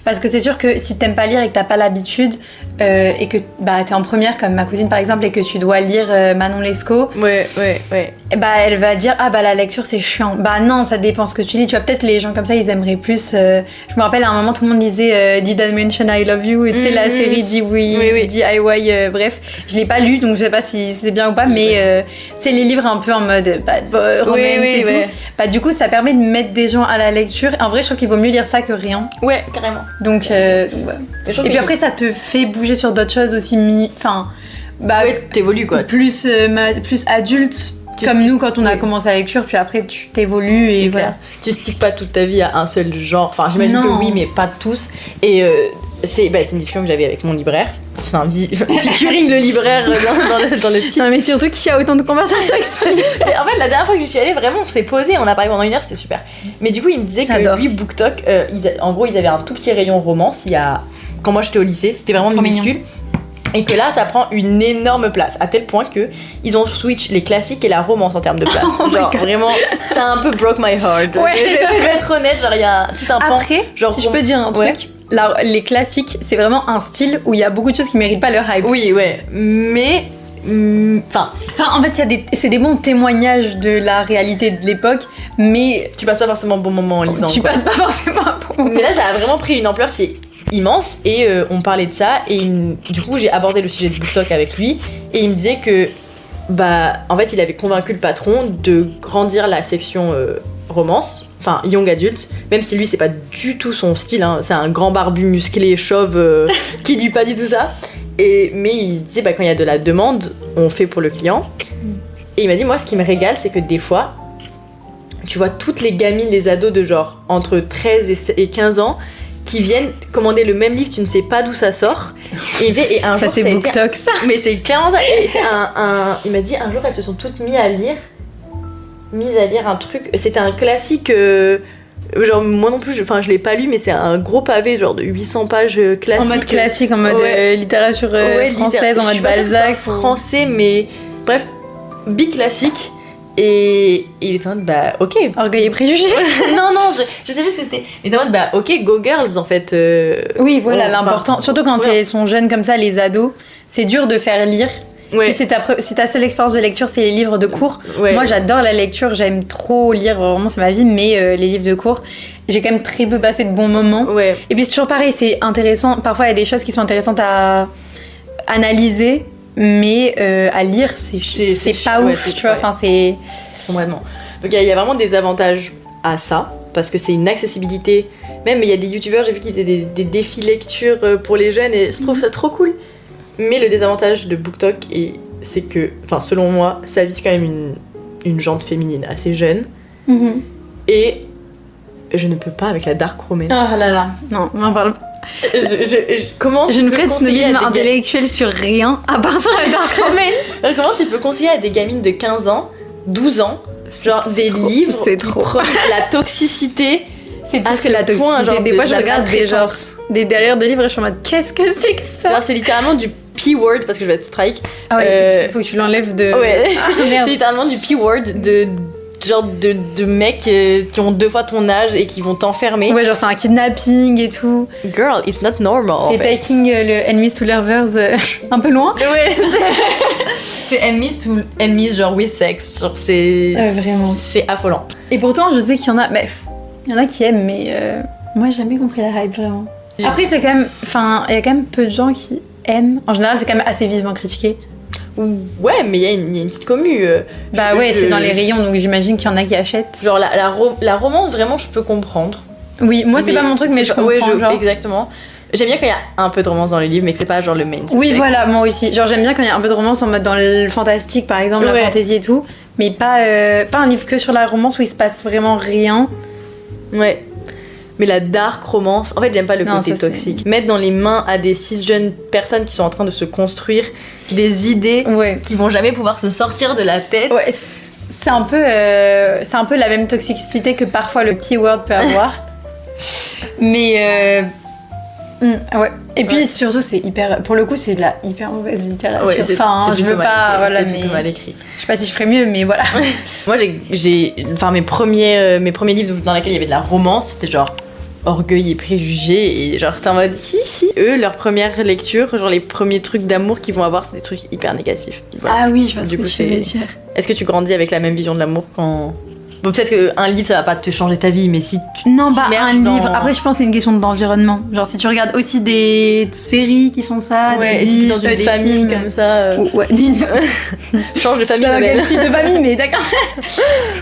Parce que c'est sûr que si t'aimes pas lire et que t'as pas l'habitude, et que t'es en première comme ma cousine par exemple, et que tu dois lire Manon Lescaut, elle va dire ah la lecture c'est chiant. Bah non, ça dépend ce que tu lis. Tu vois, peut-être les gens comme ça ils aimeraient plus. Je me rappelle à un moment tout le monde lisait Did I Mention I Love You, et tu sais la série DIY, bref, je l'ai pas lu donc je sais pas si c'est bien ou pas, mais c'est les livres un peu en mode bad boy, romance et tout. Bah du coup ça permet de mettre des gens à la lecture. En vrai je trouve qu'il vaut mieux lire ça que rien. Ouais, carrément. Donc ouais. Et puis après ça te fait bouger sur d'autres choses aussi, t'évolues quoi. Plus adulte, comme nous quand on a commencé la lecture, puis après tu t'évolues et voilà. Tu sticks pas toute ta vie à un seul genre, enfin j'imagine que oui mais pas tous. Et c'est une discussion que j'avais avec mon libraire. Enfin, featuring le libraire dans le titre. Non, mais surtout qu'il y a autant de conversations avec ce livre. En fait, la dernière fois que j'y suis allée, vraiment, on s'est posé, on a parlé pendant 1 heure, c'était super. Mais du coup, il me disait que lui, BookTok, en gros, ils avaient un tout petit rayon romance. Quand moi j'étais au lycée, c'était vraiment minuscule. Et que là, ça prend une énorme place, à tel point que ils ont switch les classiques et la romance en termes de place. Genre vraiment, ça a un peu broke my heart. Ouais, je vais être honnête, genre il y a tout un pan. Après, si je peux dire un truc. Les classiques, c'est vraiment un style où il y a beaucoup de choses qui méritent pas leur hype. Oui, mais en fait, c'est des bons témoignages de la réalité de l'époque, mais tu passes pas forcément un bon moment en lisant. Tu passes pas forcément un bon moment. Mais là, ça a vraiment pris une ampleur qui est immense et on parlait de ça et du coup, j'ai abordé le sujet de BookTok avec lui et il me disait que en fait, il avait convaincu le patron de grandir la section romance, enfin young adulte, même si lui c'est pas du tout son style, hein, c'est un grand barbu musclé chauve qui lui pas dit tout ça. Mais il disait quand il y a de la demande, on fait pour le client. Et il m'a dit moi ce qui me régale c'est que des fois tu vois toutes les gamines, les ados de genre entre 13 et 15 ans qui viennent commander le même livre, tu ne sais pas d'où ça sort. Et un jour ça c'est BookTok ça. Mais c'est clairement ça. Et c'est il m'a dit un jour elles se sont toutes mises à lire. mise à lire un truc. C'était un classique. Genre, moi non plus, je l'ai pas lu, mais c'est un gros pavé, genre de 800 pages classique. En mode classique, en mode littérature française, en mode Balzac. Français, mais bref, big classique. Et il était en mode, bah ok. Orgueil et préjugé. non, je sais plus ce que c'était. Mais il était en mode, bah ok, go girls en fait. Oui, voilà, l'important. Surtout quand ils sont jeunes comme ça, les ados, c'est dur de faire lire. Ouais. Si ta seule expérience de lecture, c'est les livres de cours. Ouais. Moi, j'adore la lecture, j'aime trop lire, vraiment, c'est ma vie, mais les livres de cours, j'ai quand même très peu passé de bons moments. Ouais. Et puis, c'est toujours pareil, c'est intéressant. Parfois, il y a des choses qui sont intéressantes à analyser, mais à lire, c'est pas ouf, tu vois. Enfin, c'est. Complètement. Donc, il y a vraiment des avantages à ça, parce que c'est une accessibilité. Même, il y a des youtubeurs, j'ai vu qu'ils faisaient des défis lecture pour les jeunes, et je trouve ça trop cool. Mais le désavantage de BookTok, c'est que, enfin selon moi, ça vise quand même une gente féminine assez jeune. Mm-hmm. Et je ne peux pas avec la dark romance. Oh là là, non, on en parle pas. Comment je ne ferai de snobisme intellectuel sur rien, à part sur la dark romance. Comment tu peux conseiller à des gamines de 15 ans, 12 ans, genre des livres c'est trop. La toxicité. C'est plus que la toxicité. Genre des fois, je regarde des derrière de livres et je suis en mode, qu'est-ce que c'est que ça? Alors, c'est littéralement du P-word, parce que je vais être strike. Ah ouais, il faut que tu l'enlèves de... Ouais, c'est littéralement du P-word de mecs qui ont 2 fois ton âge et qui vont t'enfermer. Ouais, genre c'est un kidnapping et tout. Girl, it's not normal. C'est taking le enemies to lovers un peu loin. Ouais, c'est enemies to enemies, genre with sex. Genre c'est... vraiment. C'est affolant. Et pourtant, je sais qu'il y en a... Bref, il y en a qui aiment, mais moi, j'ai jamais compris la hype, vraiment. Après, c'est quand même... Enfin, il y a quand même peu de gens qui aiment. En général, c'est quand même assez vivement critiqué. Ouais, mais il y a une petite commu. C'est dans les rayons, donc j'imagine qu'il y en a qui achètent. Genre la romance, vraiment, je peux comprendre. Oui, moi c'est pas mon truc, mais je comprends. Ouais, exactement. J'aime bien quand il y a un peu de romance dans les livres, mais que c'est pas genre le main subject. Oui, voilà, moi aussi. Genre j'aime bien quand il y a un peu de romance en mode dans le fantastique, par exemple, la fantasy et tout, mais pas un livre que sur la romance où il se passe vraiment rien. Ouais. Mais la dark romance, en fait, j'aime pas le côté toxique. Mettre dans les mains à des 6 jeunes personnes qui sont en train de se construire des idées qui vont jamais pouvoir se sortir de la tête. Ouais, c'est un peu la même toxicité que parfois le P-word peut avoir. Mais ouais. Et puis surtout, c'est hyper. Pour le coup, c'est de la hyper mauvaise littérature. Ouais, enfin, je veux pas. Voilà, mais. C'est mal écrit. Je sais pas si je ferais mieux, mais voilà. Moi, enfin, mes premiers livres dans lesquels il y avait de la romance, c'était genre Orgueil et préjugés, et genre t'es en mode hihi. Eux, leur première lecture, genre les premiers trucs d'amour qu'ils vont avoir, c'est des trucs hyper négatifs. Voilà. Ah oui, je vois ce que tu veux dire. Est-ce que tu grandis avec la même vision de l'amour quand... Bon, peut-être qu'un livre, ça va pas te changer ta vie, mais si tu non, bah un livre. Après, je pense que c'est une question d'environnement. Genre, si tu regardes aussi des séries qui font ça, ouais, et si t'es dans une famille comme ça... Ouais, change de famille. Je sais pas dans quel type de famille, mais d'accord.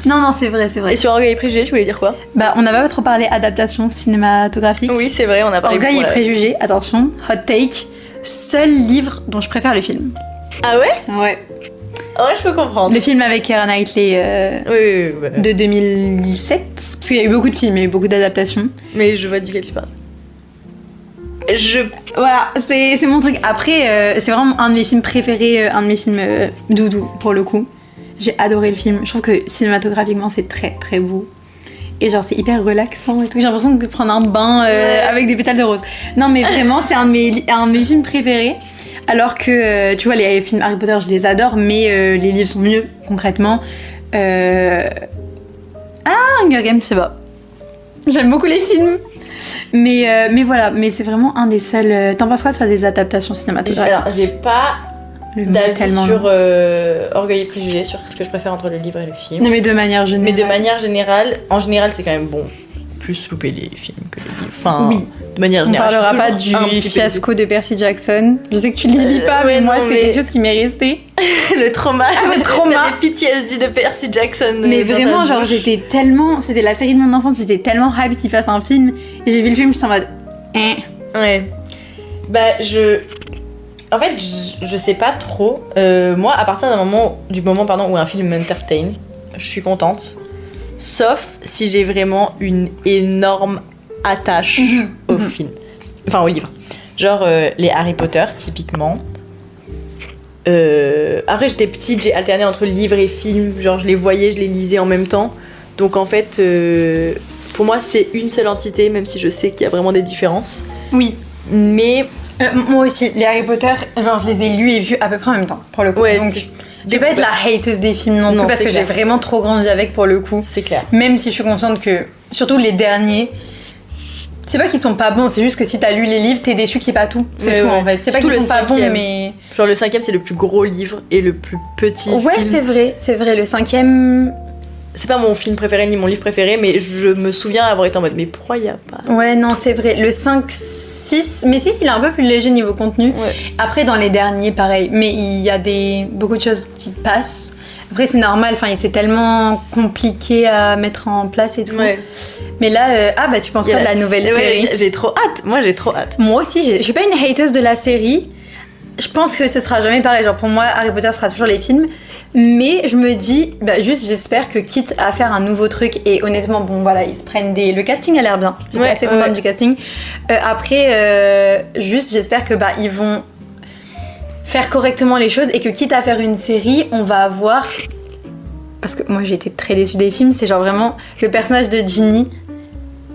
non, c'est vrai. Et sur Orgueil et préjugés, tu voulais dire quoi? Bah, on n'a pas trop parlé adaptation cinématographique. Oui, c'est vrai, on a parlé... Orgueil et préjugés, attention, hot take, seul livre dont je préfère le film. Ah ouais? Ouais. Ouais, je peux comprendre. Le film avec Keira Knightley oui. de 2017. Parce qu'il y a eu beaucoup de films, il y a eu beaucoup d'adaptations. Mais je vois duquel tu parles. Voilà, c'est mon truc. Après, c'est vraiment un de mes films préférés, un de mes films doudou, pour le coup. J'ai adoré le film. Je trouve que cinématographiquement, c'est très très beau. Et genre, c'est hyper relaxant et tout. J'ai l'impression de prendre un bain avec des pétales de rose. Non, mais vraiment, c'est un de mes films préférés. Alors que, tu vois, les films Harry Potter, je les adore, mais les livres sont mieux, concrètement. Hunger Games, c'est pas. J'aime beaucoup les films. Mais voilà, mais c'est vraiment un des seuls... T'en penses quoi, toi, des adaptations cinématographiques? Alors, j'ai pas d'avis sur Orgueil et préjugés, sur ce que je préfère entre le livre et le film. Non, mais de manière générale... En général, c'est quand même bon. Plus louper les films que les livres. Enfin, oui. De manière générale. On parlera pas du fiasco de Percy Jackson. Je sais que tu les lis pas, mais moi, c'est quelque chose qui m'est resté. Le trauma. Le trauma. Les PTSD de Percy Jackson. Mais vraiment, genre, j'étais tellement... C'était la série de mon enfance, j'étais tellement hype qu'il fasse un film. Et j'ai vu le film, je suis en mode... Ouais. Bah, En fait, je sais pas trop. Moi, à partir du moment où un film m'entertain, je suis contente. Sauf si j'ai vraiment une énorme attache au film. Enfin, au livre. Genre les Harry Potter, typiquement. Après, j'étais petite, j'ai alterné entre livres et films. Genre, je les voyais, je les lisais en même temps. Donc, en fait, pour moi, c'est une seule entité, même si je sais qu'il y a vraiment des différences. Oui. Mais. Moi aussi, les Harry Potter, genre, je les ai lus et vus à peu près en même temps, pour le coup. Ouais, donc, je vais pas être la hateuse des films non plus, parce que j'ai vraiment trop grandi avec, pour le coup. C'est clair. Même si je suis consciente que, surtout les derniers, c'est pas qu'ils sont pas bons, c'est juste que si t'as lu les livres, t'es déçu qu'il n'y ait pas tout. C'est tout, en fait. C'est pas qu'ils sont pas bons, mais. Genre, le 5e, c'est le plus gros livre et le plus petit. Ouais, film. c'est vrai. Le 5e. C'est pas mon film préféré ni mon livre préféré, mais je me souviens avoir été en mode, mais pourquoi y a pas. Ouais, non, c'est vrai. Le 5, 6. Mais 6, il est un peu plus léger niveau contenu. Ouais. Après, dans les derniers, pareil. Mais il y a beaucoup de choses qui passent. Après, c'est normal, c'est tellement compliqué à mettre en place et tout. Ouais. Mais là, tu penses pas de la nouvelle série? J'ai trop hâte. Moi, j'ai trop hâte. Moi aussi, je suis pas une hateuse de la série. Je pense que ce sera jamais pareil. Genre, pour moi, Harry Potter sera toujours les films. Mais je me dis, juste j'espère que quitte à faire un nouveau truc, et honnêtement, bon voilà, ils se prennent le casting a l'air bien. J'étais assez contente du casting. Après, juste j'espère que ils vont faire correctement les choses et que quitte à faire une série, on va avoir. Parce que moi j'ai été très déçue des films, c'est genre vraiment le personnage de Ginny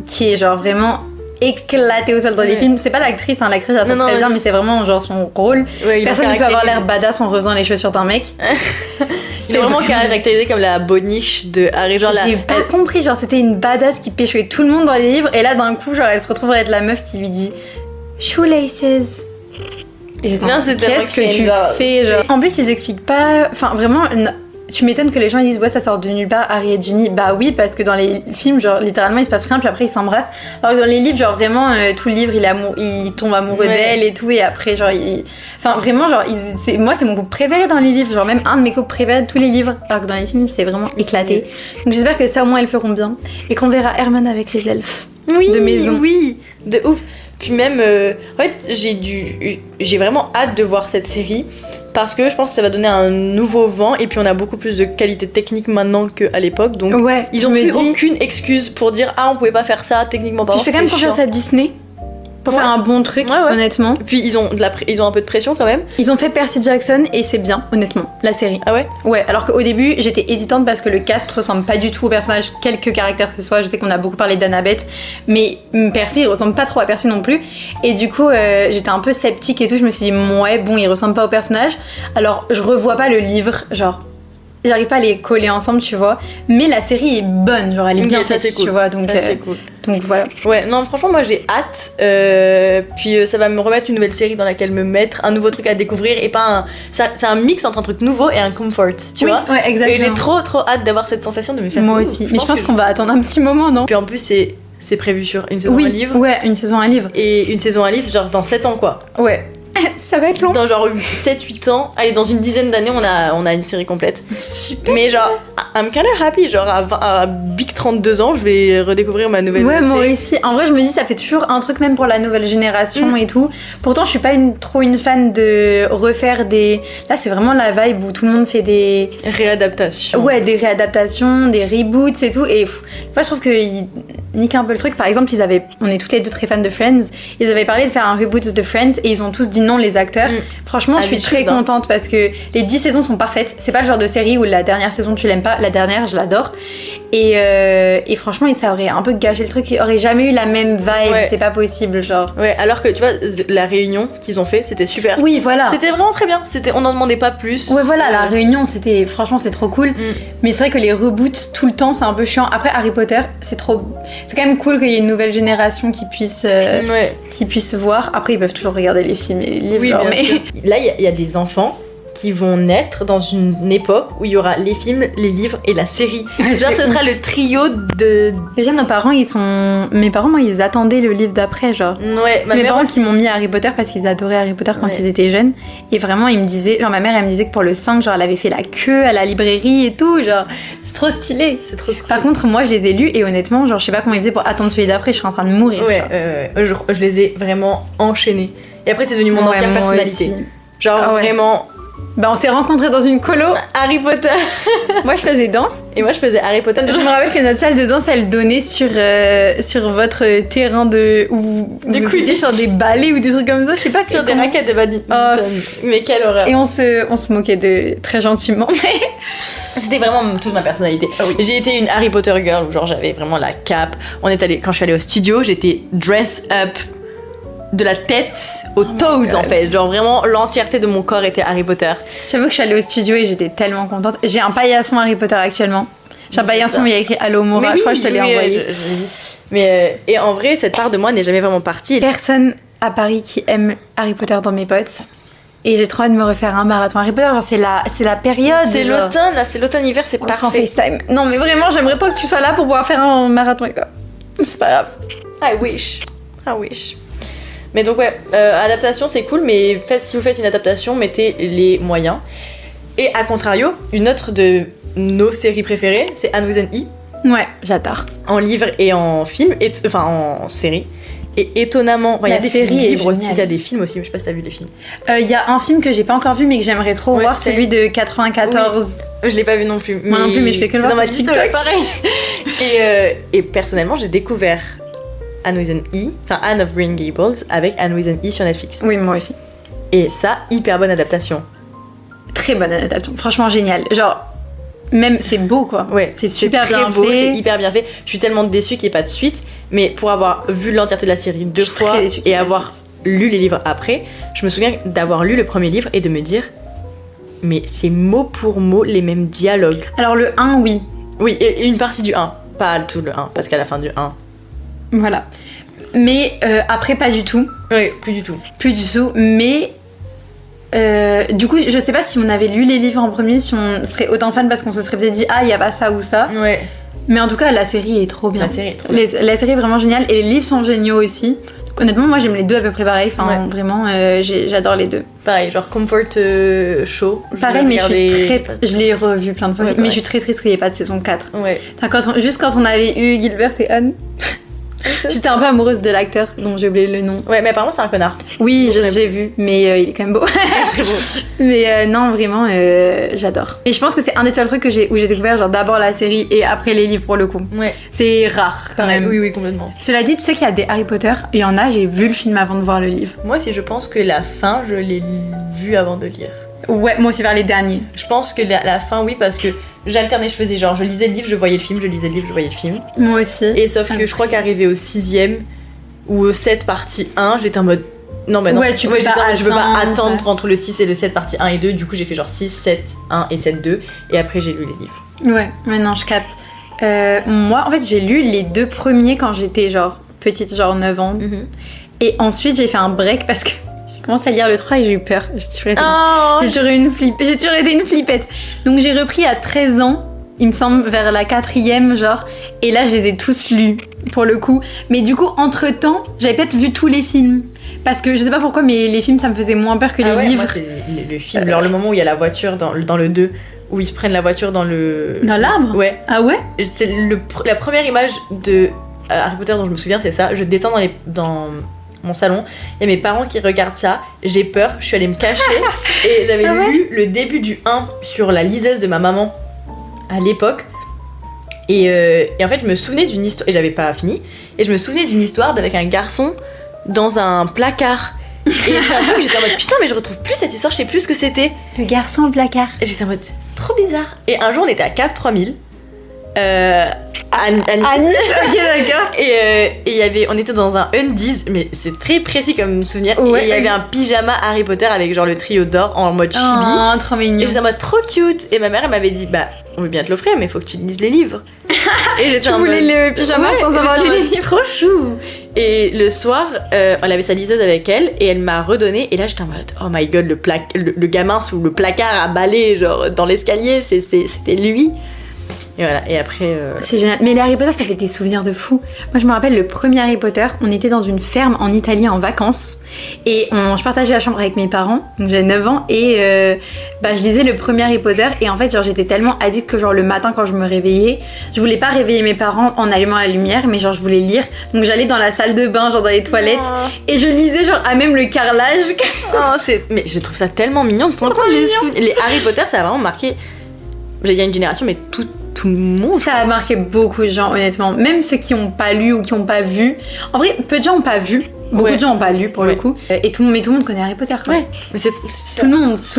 qui est genre vraiment éclaté au sol dans les films. C'est pas l'actrice, l'actrice elle très bien, mais c'est vraiment genre son rôle. Ouais, personne ne peut avoir l'air badass en faisant les chaussures d'un mec. C'est vraiment caractérisé comme la boniche de Harry. J'ai pas compris, genre c'était une badass qui péchouait tout le monde dans les livres, et là d'un coup, genre elle se retrouve à être la meuf qui lui dit shoelaces. Et j'étais qu'est-ce que tu fais genre. En plus, ils expliquent pas. Vraiment. Tu m'étonnes que les gens ils disent ouais ça sort de nulle part Harry et Ginny. Bah oui, parce que dans les films genre littéralement il se passe rien puis après ils s'embrassent, alors que dans les livres genre vraiment tout le livre il tombe amoureux d'elle et tout, et après genre vraiment genre moi c'est mon couple préféré dans les livres, genre même un de mes couples préférés de tous les livres, alors que dans les films c'est vraiment éclaté. Donc j'espère que ça au moins elles feront bien et qu'on verra Hermione avec les elfes de maison. Oui, de ouf. Puis même, en fait, j'ai vraiment hâte de voir cette série parce que je pense que ça va donner un nouveau vent, et puis on a beaucoup plus de qualité technique maintenant qu'à l'époque, donc ils ont plus aucune excuse pour dire on pouvait pas faire ça techniquement parlant. Je fais quand même confiance à Disney pour faire un bon truc, honnêtement. Et puis ils ont un peu de pression quand même. Ils ont fait Percy Jackson et c'est bien, honnêtement, la série. Ah ouais? Ouais, alors qu'au début j'étais hésitante parce que le cast ressemble pas du tout au personnage, quelques caractères que ce soit. Je sais qu'on a beaucoup parlé d'Annabeth, mais Percy il ressemble pas trop à Percy non plus. Et du coup j'étais un peu sceptique et tout, je me suis dit il ressemble pas au personnage. Alors je revois pas le livre, genre j'arrive pas à les coller ensemble, tu vois. Mais la série est bonne, genre elle est bien faite, tu vois. Donc, cool. Donc voilà. Ouais, non, franchement, moi j'ai hâte. Puis ça va me remettre une nouvelle série dans laquelle me mettre, un nouveau truc à découvrir, et pas c'est un mix entre un truc nouveau et un comfort, tu vois. Ouais, exactement. Et j'ai trop hâte d'avoir cette sensation de me faire. Moi aussi. Mais je pense qu'on va attendre un petit moment, non? Puis en plus, c'est prévu sur une saison, un livre. Ouais, une saison, un livre. Et une saison, un livre, c'est genre dans 7 ans, quoi. Ouais. Ça va être long. Dans genre 7-8 ans, allez, dans une dizaine d'années, on a une série complète. Super. Mais genre, I'm kinda happy. Genre, à Big 32 ans, je vais redécouvrir ma nouvelle série. Ouais, moi aussi. En vrai, je me dis, ça fait toujours un truc même pour la nouvelle génération et tout. Pourtant, je suis pas trop une fan de refaire des. Là, c'est vraiment la vibe où tout le monde fait des. Réadaptations. Ouais, des réadaptations, des reboots et tout. Et moi, je trouve qu'ils niquent un peu le truc. Par exemple, on est toutes les deux très fans de Friends. Ils avaient parlé de faire un reboot de Friends et ils ont tous dit non, les acteurs. Franchement, je suis très contente parce que les 10 saisons sont parfaites. C'est pas le genre de série où la dernière saison tu l'aimes pas. La dernière, je l'adore. Et franchement, ça aurait un peu gâché le truc. Il aurait jamais eu la même vibe. C'est pas possible, genre. Ouais, alors que tu vois, la réunion qu'ils ont fait, c'était super. Oui, voilà. C'était vraiment très bien. On n'en demandait pas plus. Ouais, voilà, la réunion, franchement, c'est trop cool. Mais c'est vrai que les reboots tout le temps, c'est un peu chiant. Après, Harry Potter, c'est quand même cool qu'il y ait une nouvelle génération qui puisse voir. Après, ils peuvent toujours regarder les films et les livres. Oui, là, il y a des enfants qui vont naître dans une époque où il y aura les films, les livres et la série. Genre, ce sera le trio de... Déjà, mes parents, moi, ils attendaient le livre d'après, genre. Ouais, c'est mes parents qui m'ont mis Harry Potter parce qu'ils adoraient Harry Potter quand ils étaient jeunes. Et vraiment, ils me disaient... Genre, ma mère, elle me disait que pour le 5, genre, elle avait fait la queue à la librairie et tout, genre... C'est trop stylé. C'est trop cool. Par contre, moi, je les ai lus et honnêtement, genre, je sais pas comment ils faisaient pour attendre celui d'après, je serais en train de mourir. Ouais, je les ai vraiment enchaînés. Et après, c'est devenu mon entière personnalité. Aussi. Genre, vraiment... Bah, on s'est rencontrés dans une colo. Harry Potter. Moi, je faisais danse. Et moi, je faisais Harry Potter. Je me rappelle que notre salle de danse, elle donnait sur votre terrain où vous étiez sur des balais ou des trucs comme ça. Je sais pas. Sur des raquettes de badminton. Mais quelle horreur. Et on se moquait de très gentiment. Mais c'était vraiment toute ma personnalité. Ah oui. J'ai été une Harry Potter girl où genre j'avais vraiment la cape. Quand je suis allée au studio, j'étais dress up de la tête aux toes en fait. Genre vraiment l'entièreté de mon corps était Harry Potter. J'avoue que je suis allée au studio et j'étais tellement contente. J'ai un paillasson Harry Potter actuellement. J'ai un paillasson où il y a écrit Allo Mora. Je crois que je te l'ai envoyé. Mais et en vrai, cette part de moi n'est jamais vraiment partie. Personne à Paris qui aime Harry Potter dans mes potes. Et j'ai trop hâte de me refaire un marathon Harry Potter. Genre, c'est la période. C'est l'automne, là, c'est l'automne-hiver, c'est parfait. En FaceTime. Non, mais vraiment, j'aimerais trop que tu sois là pour pouvoir faire un marathon avec toi. C'est pas grave. I wish. Mais donc, ouais, adaptation, c'est cool, mais si vous faites une adaptation, mettez les moyens. Et à contrario, une autre de nos séries préférées, c'est Anne with an E. Ouais, j'adore. En livre et en film, enfin en série. Et étonnamment, il y a des livres aussi, il y a des films aussi, mais je sais pas si t'as vu les films. Il y a un film que j'ai pas encore vu, mais que j'aimerais trop voir, celui de 94. Oui. Je l'ai pas vu non plus. Moi non plus, mais je fais que le voir dans ma TikTok. Pareil. et personnellement, j'ai découvert Anne with an E, enfin Anne of Green Gables, avec Anne with an E sur Netflix. Oui, moi aussi. Et ça, hyper bonne adaptation. Très bonne adaptation, franchement génial. Genre, même c'est beau quoi. Ouais, c'est super bien beau, fait. C'est hyper bien fait. Je suis tellement déçue qu'il n'y ait pas de suite, mais pour avoir vu l'entièreté de la série 2 fois et avoir lu les livres après, je me souviens d'avoir lu le premier livre et de me dire, mais c'est mot pour mot les mêmes dialogues. Alors le 1, oui. Oui, et une partie du 1, pas tout le 1, parce qu'à la fin du 1. Voilà. Mais après, pas du tout. Oui, plus du tout. Plus du tout, mais... du coup, je sais pas si on avait lu les livres en premier, si on serait autant fan parce qu'on se serait peut-être dit ah, il y a pas ça ou ça. Ouais. Mais en tout cas, la série est trop bien. La série est trop bien. La série est vraiment géniale et les livres sont géniaux aussi. Donc, honnêtement, moi j'aime les deux à peu près pareil. Enfin, vraiment, j'adore les deux. Pareil, genre Comfort Show. Pareil, mais je l'ai revu plein de fois. Mais je suis très triste qu'il n'y ait pas de saison 4. Ouais. Enfin, juste quand on avait eu Gilbert et Anne. J'étais un peu amoureuse de l'acteur dont j'ai oublié le nom. Ouais, mais apparemment c'est un connard. Oui, j'ai vu, mais il est quand même beau. Très beau. Mais non, vraiment, j'adore. Et je pense que c'est un des seuls trucs où j'ai découvert genre d'abord la série et après les livres pour le coup. Ouais. C'est rare quand même. Oui, complètement. Cela dit, tu sais qu'il y a des Harry Potter, il y en a, j'ai vu le film avant de voir le livre. Moi aussi, je pense que la fin, je l'ai vue avant de lire. Ouais, moi aussi vers les derniers. Je pense que la fin, oui, parce que j'alternais, je faisais genre, je lisais le livre, je voyais le film, je lisais le livre, je voyais le film. Moi aussi. Et sauf que je crois qu'arrivé au 6ème ou au 7 partie 1, j'étais en mode... Non, bah non. Ouais, je peux pas attendre entre le 6 et le 7 partie 1 et 2, du coup j'ai fait genre 6, 7, 1 et 7, 2, et après j'ai lu les livres. Ouais, maintenant je capte. Moi, en fait, j'ai lu les deux premiers quand j'étais genre petite, genre 9 ans. Mm-hmm. Et ensuite, j'ai fait un break parce que j'ai commencé à lire le 3 et j'ai eu peur. J'ai toujours été une flippette. Donc j'ai repris à 13 ans, il me semble, vers la 4ème, genre. Et là, je les ai tous lus, pour le coup. Mais du coup, entre-temps, j'avais peut-être vu tous les films. Parce que je sais pas pourquoi, mais les films, ça me faisait moins peur que les livres. Moi, c'est le film. Alors, le moment où il y a la voiture dans le 2, où ils se prennent la voiture dans le... Dans l'arbre ? Ouais. Ah ouais ? C'est la première image de Harry Potter dont je me souviens, c'est ça. Je descends dans mon salon, il y a mes parents qui regardent ça, j'ai peur, je suis allée me cacher et j'avais lu le début du 1 sur la liseuse de ma maman à l'époque et en fait je me souvenais d'une histoire, et j'avais pas fini, et je me souvenais d'une histoire avec un garçon dans un placard. Et c'est un truc où j'étais en mode putain, mais je retrouve plus cette histoire, je sais plus ce que c'était. Le garçon au placard. Et j'étais en mode trop bizarre. Et un jour on était à Cap 3000 à Nice. Ok, d'accord. Et on était dans un Undies, mais c'est très précis comme souvenir. Ouais, et il y avait un pyjama Harry Potter avec genre le trio d'or en mode chibi. Oh, trop mignon. Et j'étais en mode trop cute. Et ma mère elle m'avait dit bah on veut bien te l'offrir, mais faut que tu lises les livres. Et tu voulais le pyjama sans avoir lu les livres. Trop chou. Et le soir, elle avait sa liseuse avec elle et elle m'a redonné. Et là j'étais en mode oh my god, le gamin sous le placard à balai genre dans l'escalier, c'était lui. Et voilà, et après... C'est génial. Mais les Harry Potter, ça fait des souvenirs de fou. Moi, je me rappelle le premier Harry Potter, on était dans une ferme en Italie en vacances. Et je partageais la chambre avec mes parents, donc j'avais 9 ans. Et je lisais le premier Harry Potter. Et en fait, genre, j'étais tellement addict que genre le matin, quand je me réveillais, je voulais pas réveiller mes parents en allumant la lumière, mais genre, je voulais lire. Donc j'allais dans la salle de bain, genre dans les toilettes. Et je lisais genre à même le carrelage. Mais je trouve ça tellement mignon. Les Harry Potter, ça a vraiment marqué, j'allais dire une génération, mais tout le monde. Ça a marqué beaucoup de gens, honnêtement. Même ceux qui n'ont pas lu ou qui n'ont pas vu. En vrai, peu de gens n'ont pas vu. Beaucoup de gens n'ont pas lu pour le coup. Et tout le monde connaît Harry Potter. Quoi. Ouais. Mais c'est tout le monde. Je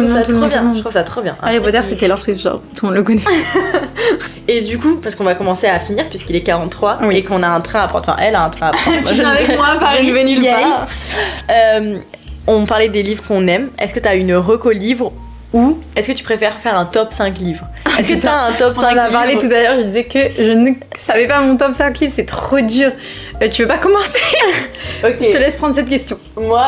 trouve ça trop bien. Harry Potter, c'est Taylor Swift, genre tout le monde le connaît. Et du coup, parce qu'on va commencer à finir puisqu'il est 43 et qu'on a un train à prendre. Enfin, elle a un train à prendre. Tu viens avec moi à Paris. Je ne vais nulle part. On parlait des livres qu'on aime. Est-ce que t'as une reco livre ou est-ce que tu préfères faire un top 5 livres? Est-ce que t'as un top 5 livres? On en a parlé tout à l'heure, je disais que je ne savais pas mon top 5 livres, c'est trop dur. Tu veux pas commencer? Ok. Je te laisse prendre cette question. Moi,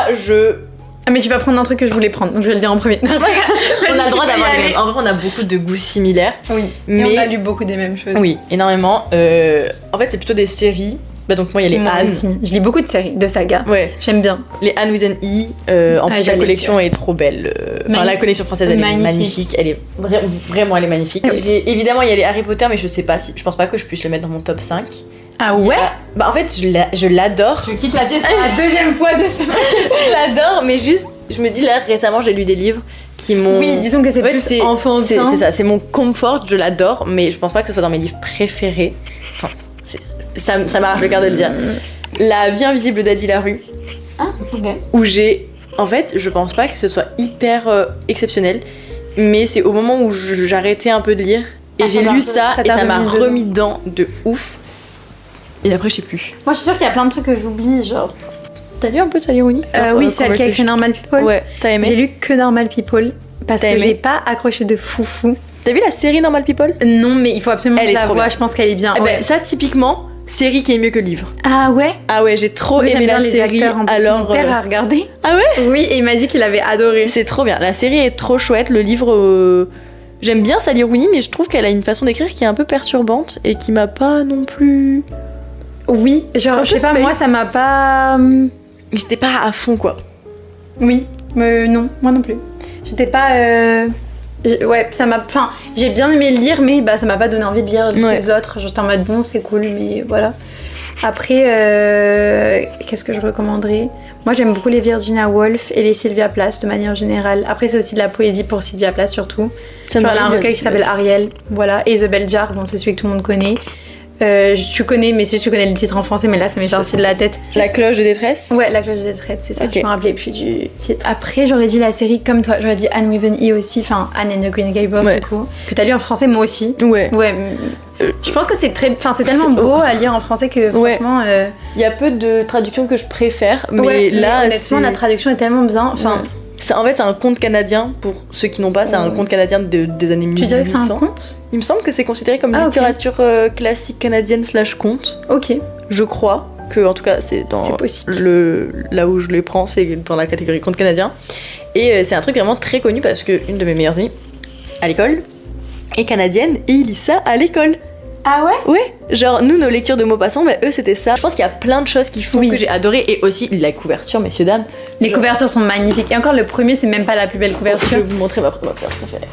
Ah mais tu vas prendre un truc que je voulais prendre, donc je vais le dire en premier. Non, on a le droit d'avoir les mêmes. En vrai, on a beaucoup de goûts similaires. Oui, mais on a lu beaucoup des mêmes choses. Oui, énormément. En fait, c'est plutôt des séries. Bah donc moi il y a les Anne aussi. Je lis beaucoup de séries, de sagas. Ouais. J'aime bien. Les Anne with an E. En plus la collection est trop belle. Enfin la collection française elle est magnifique. Elle est vraiment elle est magnifique. Évidemment il y a les Harry Potter mais je pense pas que je puisse le mettre dans mon top 5. Ah ouais? Bah en fait je l'adore. Je quitte la pièce pour la deuxième fois de semaine. Je l'adore mais juste je me dis là récemment j'ai lu des livres qui m'ont... Oui disons que c'est plus enfantin. C'est ça, c'est mon comfort, je l'adore mais je pense pas que ce soit dans mes livres préférés. Enfin ça m'arrache le cœur de le dire. La vie invisible d'Adi Larue. Ah, ok. Où en fait, je pense pas que ce soit hyper exceptionnel, mais c'est au moment où j'arrêtais un peu de lire et j'ai lu ça et ça m'a remis dedans de ouf. Et après, je sais plus. Moi, je suis sûre qu'il y a plein de trucs que j'oublie, genre. T'as lu un peu Sally Oui, celle qui a écrit Normal People. Ouais, t'as aimé? J'ai lu que Normal People parce que j'ai pas accroché de foufou. T'as vu la série Normal People? Non, mais il faut absolument que je la voie, je pense qu'elle est bien. Ouais. Ça, typiquement... série qui est mieux que le livre. Ah ouais? Ah ouais, j'ai trop aimé la série. Alors mon père a regardé. Ah ouais? Oui, et il m'a dit qu'il avait adoré. C'est trop bien. La série est trop chouette. Le livre, j'aime bien Sally Rooney, mais je trouve qu'elle a une façon d'écrire qui est un peu perturbante et qui m'a pas non plus. Oui, genre je sais pas, moi ça m'a pas. J'étais pas à fond quoi. Oui, non, moi non plus. J'étais pas. Ouais, ça m'a. Enfin, j'ai bien aimé le lire, mais ça m'a pas donné envie de lire les autres. J'étais en mode bon, c'est cool, mais voilà. Après, qu'est-ce que je recommanderais? Moi, j'aime beaucoup les Virginia Woolf et les Sylvia Plath de manière générale. Après, c'est aussi de la poésie pour Sylvia Plath surtout. Elle a un recueil qui s'appelle Ariel, voilà. Et The Bell Jar, bon, c'est celui que tout le monde connaît. Tu connais, mais si tu connais le titre en français, mais là ça m'est sorti de la tête. La cloche de détresse? Ouais, la cloche de détresse, c'est ça. Okay. Je me rappelais plus du titre. Après, j'aurais dit la série comme toi, j'aurais dit Anne with an E aussi, enfin Anne and the Green Gables du coup. Que t'as lu en français, moi aussi. Ouais. Je pense que c'est c'est tellement beau à lire en français que franchement. Il y a peu de traductions que je préfère, mais là, honnêtement, la traduction est tellement bien. Enfin. En fait, c'est un conte canadien, pour ceux qui n'ont pas, c'est un conte canadien des années 1800. Tu dirais que c'est un conte? Il me semble que c'est considéré comme littérature classique canadienne / conte. Ok. Je crois que, en tout cas, c'est dans là où je les prends, c'est dans la catégorie conte canadien. Et c'est un truc vraiment très connu parce qu'une de mes meilleures amies à l'école est canadienne et ils lisent ça à l'école. Ah ouais? Ouais, genre nous nos lectures de mots passants, eux c'était ça. Je pense qu'il y a plein de choses qui font que j'ai adoré et aussi la couverture, messieurs dames. Les couvertures sont magnifiques et encore le premier c'est même pas la plus belle couverture. Je vais vous montrer ma couverture préférée.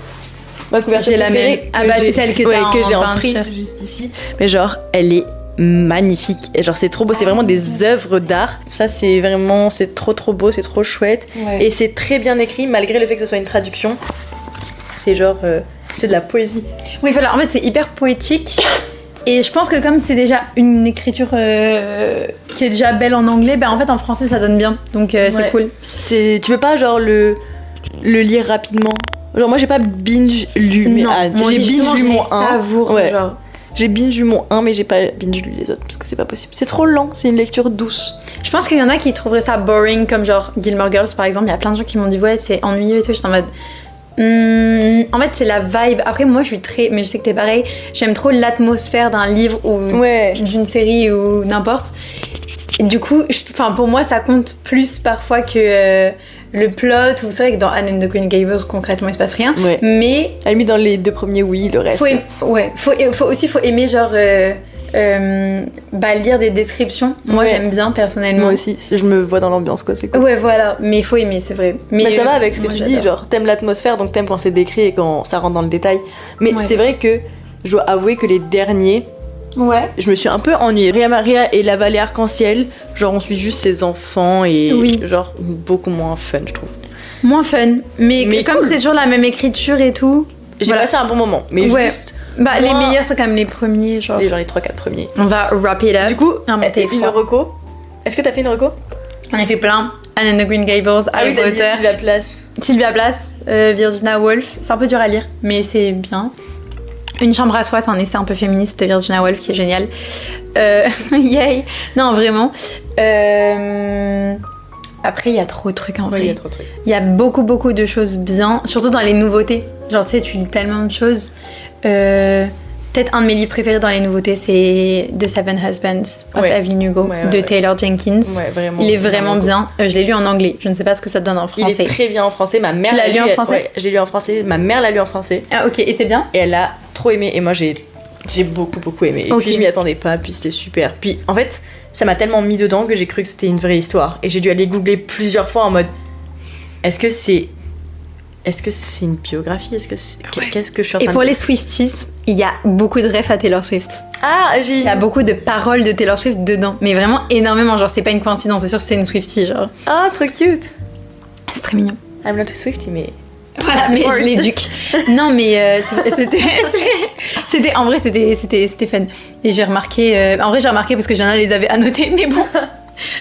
Ma couverture j'ai préférée. Ah bah c'est celle que j'ai en print juste ici. Mais genre elle est magnifique et genre c'est trop beau, c'est vraiment des œuvres d'art. Ça c'est trop beau, c'est trop chouette et c'est très bien écrit malgré le fait que ce soit une traduction. C'est genre c'est de la poésie. Oui, voilà, en fait, c'est hyper poétique. Et je pense que comme c'est déjà une écriture qui est déjà belle en anglais, en fait, en français, ça donne bien. Donc, c'est cool. Tu peux pas, genre, le lire rapidement. Genre, moi, j'ai pas binge lu. Non, j'ai binge lu mon 1. Genre. J'ai binge lu mon 1, mais j'ai pas binge lu les autres, parce que c'est pas possible. C'est trop lent, c'est une lecture douce. Je pense qu'il y en a qui trouveraient ça boring, comme genre Gilmore Girls, par exemple. Il y a plein de gens qui m'ont dit, ouais, c'est ennuyeux et tout. J'étais en mode... en fait c'est la vibe. Après moi je suis mais je sais que t'es pareil, j'aime trop l'atmosphère d'un livre ou d'une série ou n'importe. Et du coup pour moi ça compte plus parfois que le plot, ou c'est vrai que dans Anne and the Green Gables, concrètement, il se passe rien. Ouais. Mais Elle mis dans les 2 premiers, oui, le reste. faut aimer genre lire des descriptions. Moi Ouais. j'aime bien personnellement. Moi aussi, je me vois dans l'ambiance, quoi, c'est cool. Ouais, voilà, mais faut aimer, c'est vrai. Mais ça va avec ce que moi, tu dis, j'adore. genre t'aimes l'atmosphère, donc t'aimes quand c'est décrit et quand ça rentre dans le détail. Mais Ouais, c'est vrai que je dois avouer que les derniers, Ouais. je me suis un peu ennuyée. Ria Maria et la vallée arc-en-ciel, genre on suit juste ses enfants et Oui. genre beaucoup moins fun, je trouve. Moins fun, mais comme cool. c'est toujours la même écriture et tout. J'ai Voilà. passé un bon moment, mais Ouais. juste Bah, les Moi- meilleurs, c'est quand même les premiers, genre. les 3-4 premiers. On va wrap it up. Du coup, Ah, mais t'es une froid. reco. Est-ce que t'as fait une reco? On a fait plein. Anne and the Green Gables, Harry t'as dit Potter, la place. Sylvia Plath, Virginia Woolf. C'est un peu dur à lire, mais c'est bien. Une chambre à soi, c'est un essai un peu féministe de Virginia Woolf qui est génial. Yay. Non, vraiment. Après, il y a trop de trucs en vrai. il y a trop de trucs. Il y a beaucoup, beaucoup de choses bien, surtout dans les nouveautés. Genre, tu sais, tu lis tellement de choses. Peut-être un de mes livres préférés dans les nouveautés, c'est The Seven Husbands of Ouais. Evelyn Hugo Ouais, de ouais. Taylor Jenkins. Ouais, vraiment. Il est vraiment bien. Je l'ai lu en anglais. Je ne sais pas ce que ça donne en Il français. est très bien en français. Ma mère Tu l'as lu en français? Ouais, j'ai lu en français. Ma mère l'a lu en français. Ah, ok. Et c'est bien? Et elle a trop aimé. Et moi, j'ai beaucoup aimé. Et Ok. puis, je m'y attendais pas. Puis, c'était super. Puis, en fait, ça m'a tellement mis dedans que j'ai cru que c'était une vraie histoire. Et j'ai dû aller googler plusieurs fois en mode est-ce que c'est une biographie? Qu'est-ce que je suis en Et train pour de les Swifties, il y a beaucoup de refs à Taylor Swift. Ah, j'ai Il y a beaucoup de paroles de Taylor Swift dedans. Mais vraiment énormément. Genre, c'est pas une coïncidence. C'est sûr que c'est une Swiftie. Genre, Ah, trop cute. c'est très mignon. I'm not a Swiftie, mais Voilà, mais Support. je l'éduque. Non, mais c'était en vrai, c'était fun. Et j'ai remarqué, en vrai, j'ai remarqué parce que Jana les avait annotés, mais bon,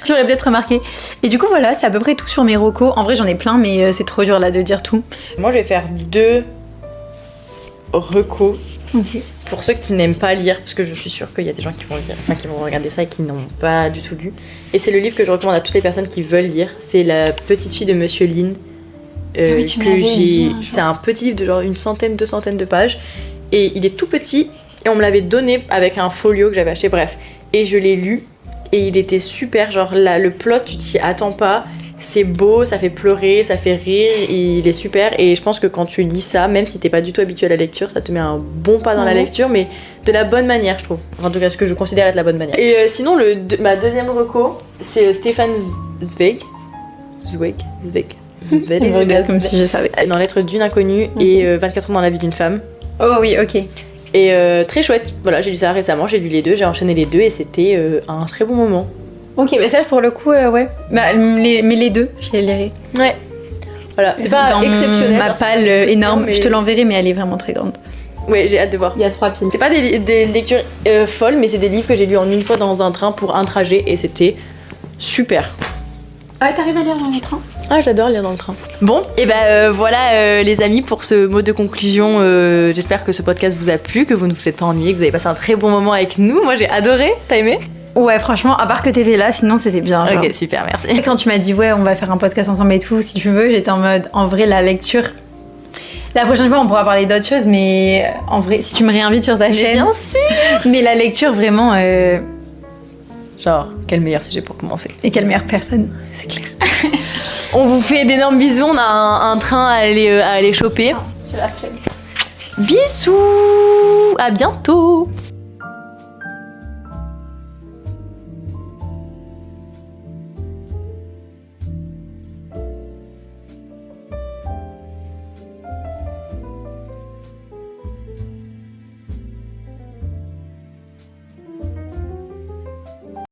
j'aurais peut-être remarqué. Et du coup, voilà, c'est à peu près tout sur mes recos. En vrai, j'en ai plein, mais c'est trop dur là de dire tout. moi, je vais faire 2 recos Ok. pour ceux qui n'aiment pas lire, parce que je suis sûre qu'il y a des gens qui vont lire, enfin qui vont regarder ça et qui n'ont pas du tout lu. Et c'est le livre que je recommande à toutes les personnes qui veulent lire. C'est La petite fille de Monsieur Lin. oui, tu m'avais dit un jour. C'est un petit livre de genre 100, 200 de pages. Et il est tout petit. Et on me l'avait donné avec un folio que j'avais acheté, bref. Et je l'ai lu. Et il était super. Genre là, le plot, tu t'y attends pas. C'est beau, ça fait pleurer, ça fait rire, il est super. Et je pense que quand tu lis ça, même si t'es pas du tout habitué à la lecture, ça te met un bon pas dans la Ouais. lecture, mais de la bonne manière, je trouve. Enfin, en tout cas, ce que je considère être la bonne manière. Et sinon, ma deuxième reco, c'est Stefan Zweig. On regarde comme si je savais. Dans Lettre d'une inconnue Ok. et 24 ans dans la vie d'une femme. Oh oui, ok. Et très chouette. Voilà, j'ai lu ça récemment, j'ai lu les deux, j'ai enchaîné les deux et c'était un très bon moment. Ok, mais ça, pour le coup, ouais. Bah, mais les deux, je les lirai. Ouais. Voilà, c'est pas Dans exceptionnel. ma hein, c'est palle pas énorme, mais- je te l'enverrai, mais elle est vraiment très grande. Ouais, j'ai hâte de voir. Il y a 3 piles. C'est pas des lectures folles, mais c'est des livres que j'ai lus en une fois dans un train pour un trajet et c'était super. Ah, t'arrives à lire dans les trains? Ah, j'adore lire dans le train. Bon, et ben voilà les amis pour ce mot de conclusion. J'espère que ce podcast vous a plu, que vous ne vous êtes pas ennuyés, que vous avez passé un très bon moment avec nous. Moi j'ai adoré. T'as aimé? Ouais, franchement, à part que t'étais là, sinon c'était bien. Genre. Ok, super, merci. Et quand tu m'as dit ouais, on va faire un podcast ensemble et tout, si tu veux, j'étais en mode en vrai la lecture. La prochaine fois, on pourra parler d'autres choses, mais en vrai, si tu me réinvites sur ta Mais chaîne. bien sûr. Mais la lecture, vraiment, Genre, quel meilleur sujet pour commencer. et quelle meilleure personne. C'est clair. On vous fait d'énormes bisous. On a un train à aller choper. J'ai la flemme. Bisous. À bientôt.